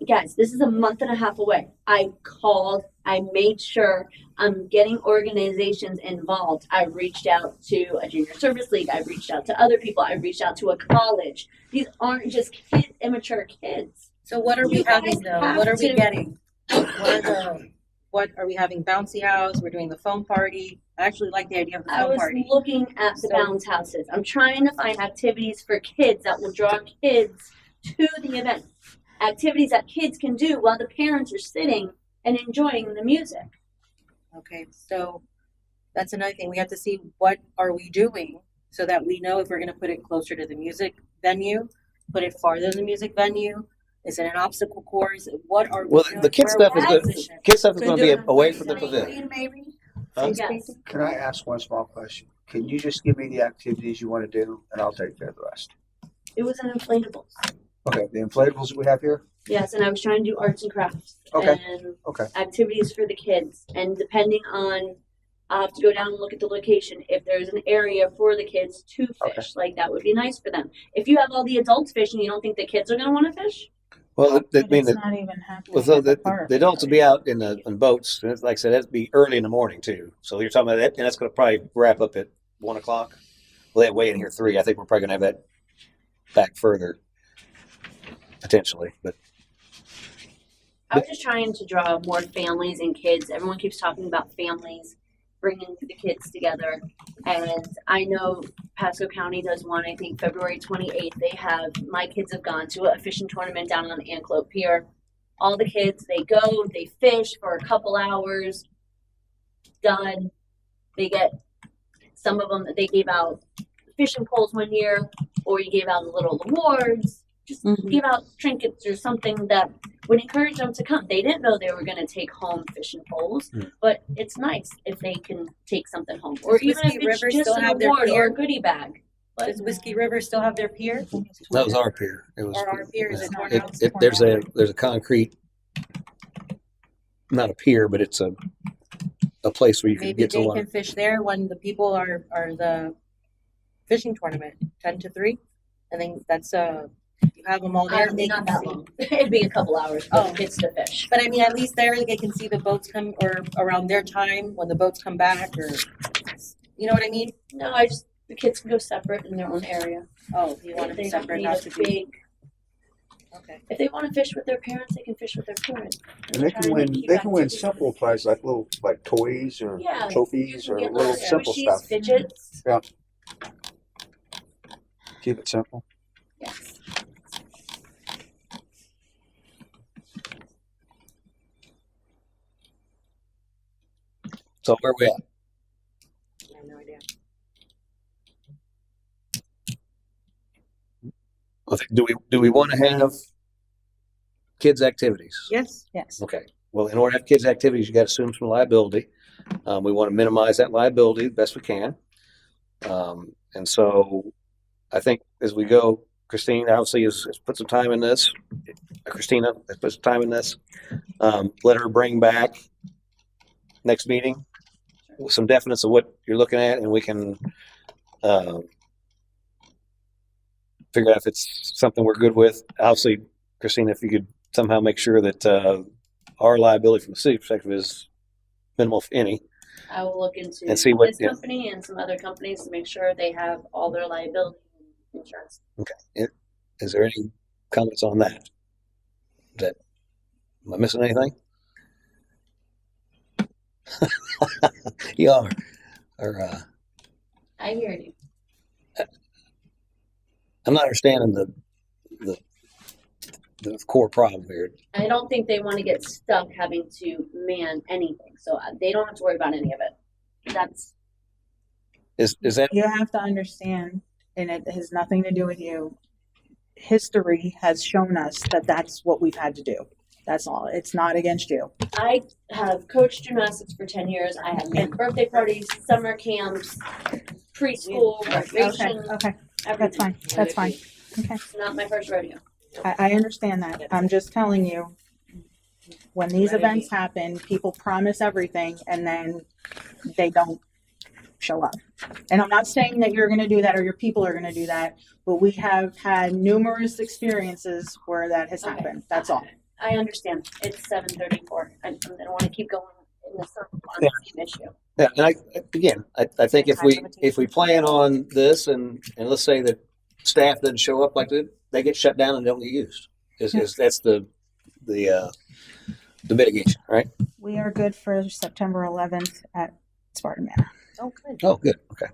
guys, this is a month and a half away. I called, I made sure I'm getting organizations involved. I reached out to a junior service league. I reached out to other people. I reached out to a college. These aren't just kids, immature kids. So what are we You guys having though? have What are we to- getting? What are we having? Bouncy house? We're doing the foam party. I actually like the idea of the I foam was party. looking at the So- bounce houses. I'm trying to find activities for kids that will draw kids to the event. Activities that kids can do while the parents are sitting and enjoying the music. Okay, so that's another thing. We have to see what are we doing so that we know if we're going to put it closer to the music venue, put it farther than the music venue. Is it an obstacle course? What are we Well, doing? the kid Where stuff are is we good. positioned? Kid stuff is Could going to be do- away from the pavilion. Maybe. Huh? Yes. Can I ask one small question? Can you just give me the activities you want to do, and I'll take care of the rest? It was an inflatable. Okay, the inflatables we have here. Yes, and I was trying to do arts and crafts Okay. and Okay. activities for the kids. And depending on, I have to go down and look at the location. If there's an area for the kids to fish, like that would be nice for them. If you have all the adults fishing, you don't think the kids are going to want to fish? Well, I But mean, it's not even happening well, so at the the park. adults will be out in boats. And like I said, that'd be early in the morning too. So you're talking about that, and that's going to probably wrap up at 1 o'clock. Well, that way in here 3. I think we're probably going to have that back further potentially, but I was just trying to draw more families and kids. Everyone keeps talking about families, bringing the kids together. And I know Pasco County does one, I think February 28th. My kids have gone to a fishing tournament down on the Anclote Pier. All the kids, they go, they fish for a couple hours, done. Some of them, they gave out fishing poles one year, or you gave out little awards. Just give out trinkets or something that would encourage them to come. They didn't know they were going to take home fishing poles, but it's nice if they can take something home, or Does even Whiskey if it's River just still an have their award or pier? a goodie bag. But Does Whiskey River still have their pier? that was our pier. It was Or our pier is it torn it, out? it, there's a concrete, not a pier, but it's a place where you can Maybe get to they one. can fish there when the people are the fishing tournament 10 to 3. I think that's you have them all there. They not can that see. long. It'd be a couple hours for the kids to fish. But I mean, at least there they can see the boats come or around their time when the boats come back, or you know what I mean? No, the kids can go separate in their own area. Oh, you want If them they separate, don't not need to a be big. okay. If they want to fish with their parents, they can fish with their parents. And they Trying can to win. keep They can win activities. simple prizes like toys or Yeah, trophies you or can get little little simple squishies, stuff. fidgets. Keep it simple. Yes. So where we at? I have no idea. Do we want to have kids activities? Yes. Yes. Okay. Well, in order to have kids activities, you got to assume some liability. We want to minimize that liability the best we can. And so I think as we go, Christine obviously has put some time in this. Christina has put some time in this. Let her bring back next meeting with some definites of what you're looking at, and we can figure out if it's something we're good with. Obviously, Christina, if you could somehow make sure that our liability from the city perspective is minimal, if any. I will look into And see what- this company and some other companies to make sure they have all their liability insurance. Is there any comments on that? Am I missing anything? You are. Or I hear you. I'm not understanding the core problem here. I don't think they want to get stuck having to man anything, so they don't have to worry about any of it. Is that You have to understand, and it has nothing to do with you. History has shown us that that's what we've had to do. That's all. It's not against you. I have coached gymnastics for 10 years. I have made birthday parties, summer camps, preschool, Okay, graduation, okay, that's everything. fine. That's fine. Okay, It's not my first rodeo. I understand that. I'm just telling you, when these events happen, people promise everything and then they don't show up. And I'm not saying that you're going to do that or your people are going to do that, but we have had numerous experiences where that has Okay. happened. That's all. I understand. It's 7:34. I don't want to keep going in the circle on Yeah. the same issue. Yeah, and I think if we plan on this and let's say that staff doesn't show up like that, they get shut down and don't get used. That's the mitigation, right? We are good for September 11th at Spartan Manor. Oh, good. Oh, good. Okay.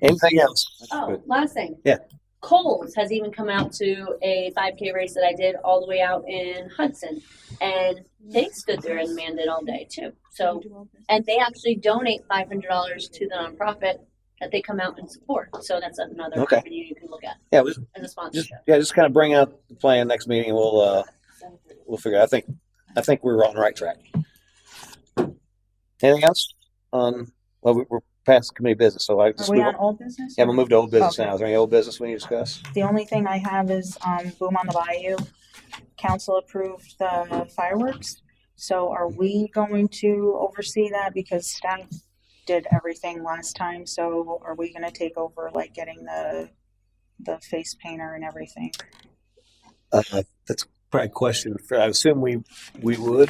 Anything else? Oh, last thing. Yeah. Coles has even come out to a 5K race that I did all the way out in Hudson, and they stood there and manned it all day too. So, and they actually donate $500 to the nonprofit that they come out and support. So that's another Okay. avenue you can look at Yeah, as a sponsorship. just kind of bring out the plan next meeting, and we'll figure. I think we're on the right track. Anything else on? Well, we're past committee business, so I just Are we move on old business? Yeah, we'll move to old business Okay. now. Is there any old business we need to discuss? The only thing I have is Boom on the Bayou. Council approved the fireworks. So are we going to oversee that because staff did everything last time? So are we going to take over like getting the face painter and everything? That's probably a question. I assume we would.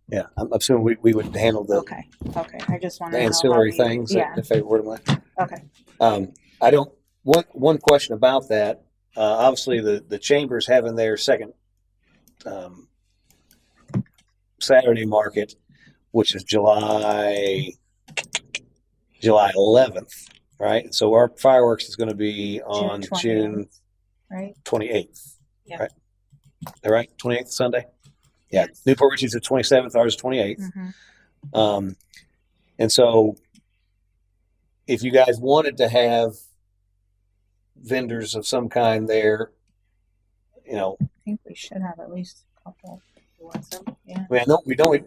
Yeah, I'm assuming we would handle the Okay. I just want to know ancillary how we- things. Yeah. If they were to Okay. I don't. One question about that. Obviously, the chambers having their second Saturday market, which is July 11th, right? So our fireworks is going to be on June 28th. Yeah. Right. All right. 28th Sunday. Yeah. Yes. Newport Richey's the 27th. Ours is 28th. Mm-hmm. And so if you guys wanted to have vendors of some kind there, I think we should have at least a couple. You want some? Yeah. I mean, we don't,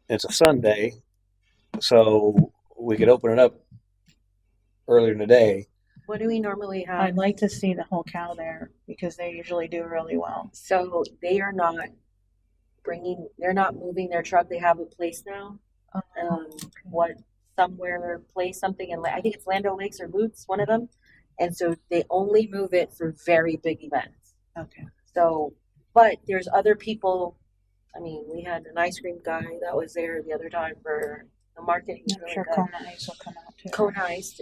it's a Sunday, so we could open it up earlier in the day. What do we normally have? I'd like to see the whole cow there because they usually do really well. So they are not they're not moving their truck. They have a place now. Something in, I think it's Land O'Lakes or Lutz, one of them. And so they only move it for very big events. Okay. So, but there's other people. I mean, we had an ice cream guy that was there the other time for the marketing. I'm sure Kona Ice will come out too. Cone Ice,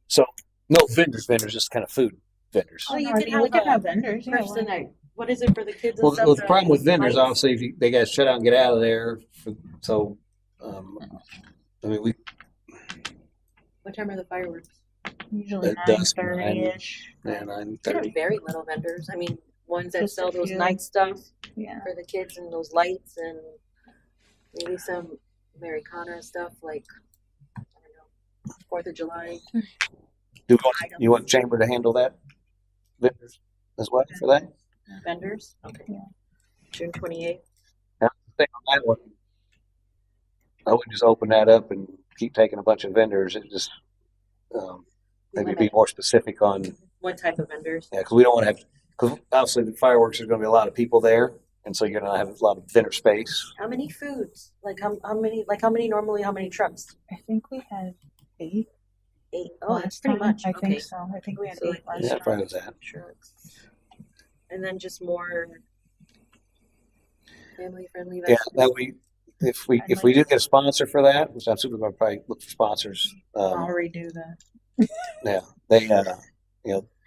So no vendors, just kind of food vendors. Oh, you I can mean, we have can have vendors. Yeah, person why night. What is it for the kids? Well, and stuff? the problem with vendors, Lights? obviously, if they got to shut out and get out of there. I mean, What time are the fireworks? Usually At dusk, 9:30-ish. 9:30. Very little vendors. I mean, ones that Just a sell those few. night stuff Yeah. for the kids and those lights and maybe some Americana stuff like, I don't know, 4th of July. Do you want Chamber to handle that? Vendors as well for that? Vendors? Okay. Yeah. June 28th. I think on that one, I would just open that up and keep taking a bunch of vendors. It just maybe be more specific on What type of vendors? because we don't want to have because obviously the fireworks are going to be a lot of people there, and so you're going to have a lot of vendor space. How many foods? How many normally, how many trucks? I think we had 8. 8. Oh, that's last pretty time. much. I Okay. think so. I think we had So 8 last Yeah, time. probably was that. Trucks. And then just more family friendly Yeah, vegetables. that if we do get a sponsor for that, which I'm super going to probably look for sponsors. I'll redo that. Yeah, they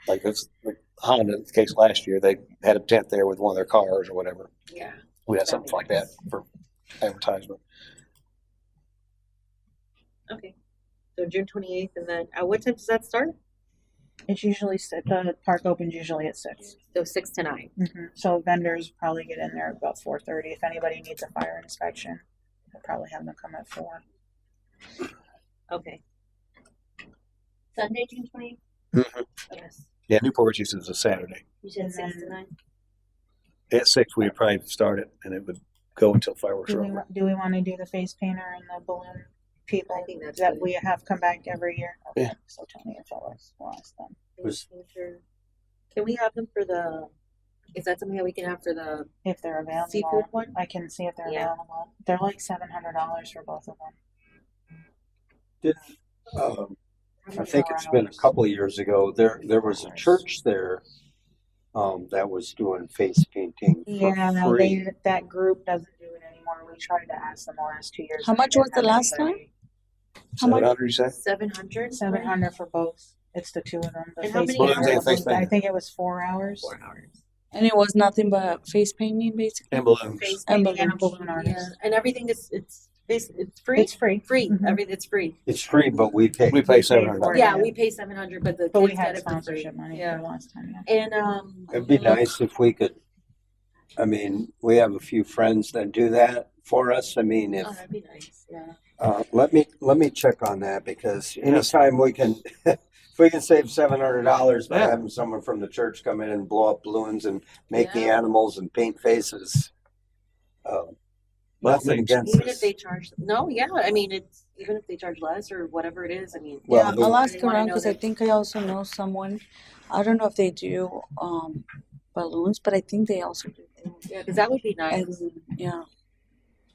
like it's like Honda. In the case last year, they had a tent there with one of their cars or whatever. Yeah. We had something like that for advertisement. Okay. So June 28th, and then at what time does that start? It's usually the park opens usually at 6. So 6 to 9. So vendors probably get in there about 4:30 if anybody needs a fire inspection. We'll probably have them come at 4. Okay. Sunday, June 20th? Mhm. Yes. Yeah, Newport Richey's is a Saturday. You said And 6 to then- 9? At 6, we'd probably start it, and it would go until fireworks Do are we, over. do we want to do the face painter and the balloon people I think that's that good. we have come back every year? Yeah. So Tony and Phyllis will ask them. Was- Can we have them for the, is that something that we can have for the If they're available. seafood one? I can see if they're Yeah. available. They're like $700 for both of them. I think it's been a couple of years ago. There was a church there that was doing face painting for Yeah, free. that group doesn't do it anymore. We tried to ask them the last 2 years. How and they much didn't was the have last anybody. How much? 700, you say? 700? 700 for both. It's the two of them. The And how face many painter hours? and the Face balloon. I painter. think it was 4 hours. 4 hours. And it was nothing but face painting, basically. And balloons. Face And painting and a balloons. balloon Yeah, artist. and everything is, it's free? It's free. Free, Mhm. everything, it's free. It's free, but we pay. We pay $700. for it. Yeah, we pay 700, but the But we kids had get it for free. sponsorship money Yeah. for last time. Yeah. And, It'd be nice if we could. I mean, we have a few friends that do that for us. I mean, if oh, that'd be nice, yeah. let me check on that, because anytime we can, if we can save $700 by Yeah. having someone from the church come in and blow up balloons and make the Yeah. animals and paint faces. Nothing Nothing. against Even if us. they charge, no, yeah, I mean, it's, even if they charge less or whatever it is, I mean. Well, Yeah, the- I'll ask They wanna around know because I that- think I also know someone. I don't know if they do balloons, but I think they also do balloons. Yeah, because that would be nice. And yeah,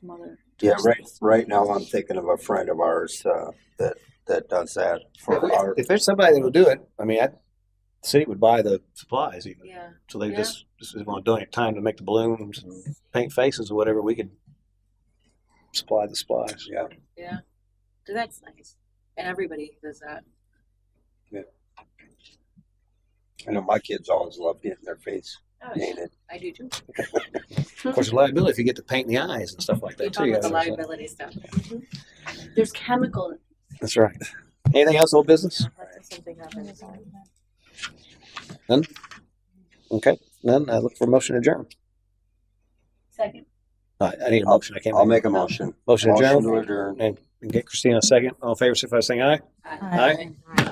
some other. Yeah, right now I'm thinking of a friend of ours that does that for our. If there's somebody that will do it, I mean, the city would buy the supplies even. Yeah, So they Yeah. just want to donate time to make the balloons and paint faces or whatever. We could supply the supplies. Yeah. yeah, so that's nice. And everybody does that. I know my kids always love getting their face Oh, painted. I do too. Of course, the liability if you get to paint the eyes and stuff like You that talk too. about the Yeah, liability stuff. There's chemical. that's right. Anything else, old business? Something happens. None? Okay, none. I look for a motion to adjourn. Second. I need a motion. I can't. I'll make a motion. Motion to Motion adjourn. to adjourn. And get Christina a second. All in favor, signify by saying aye. Aye. Aye.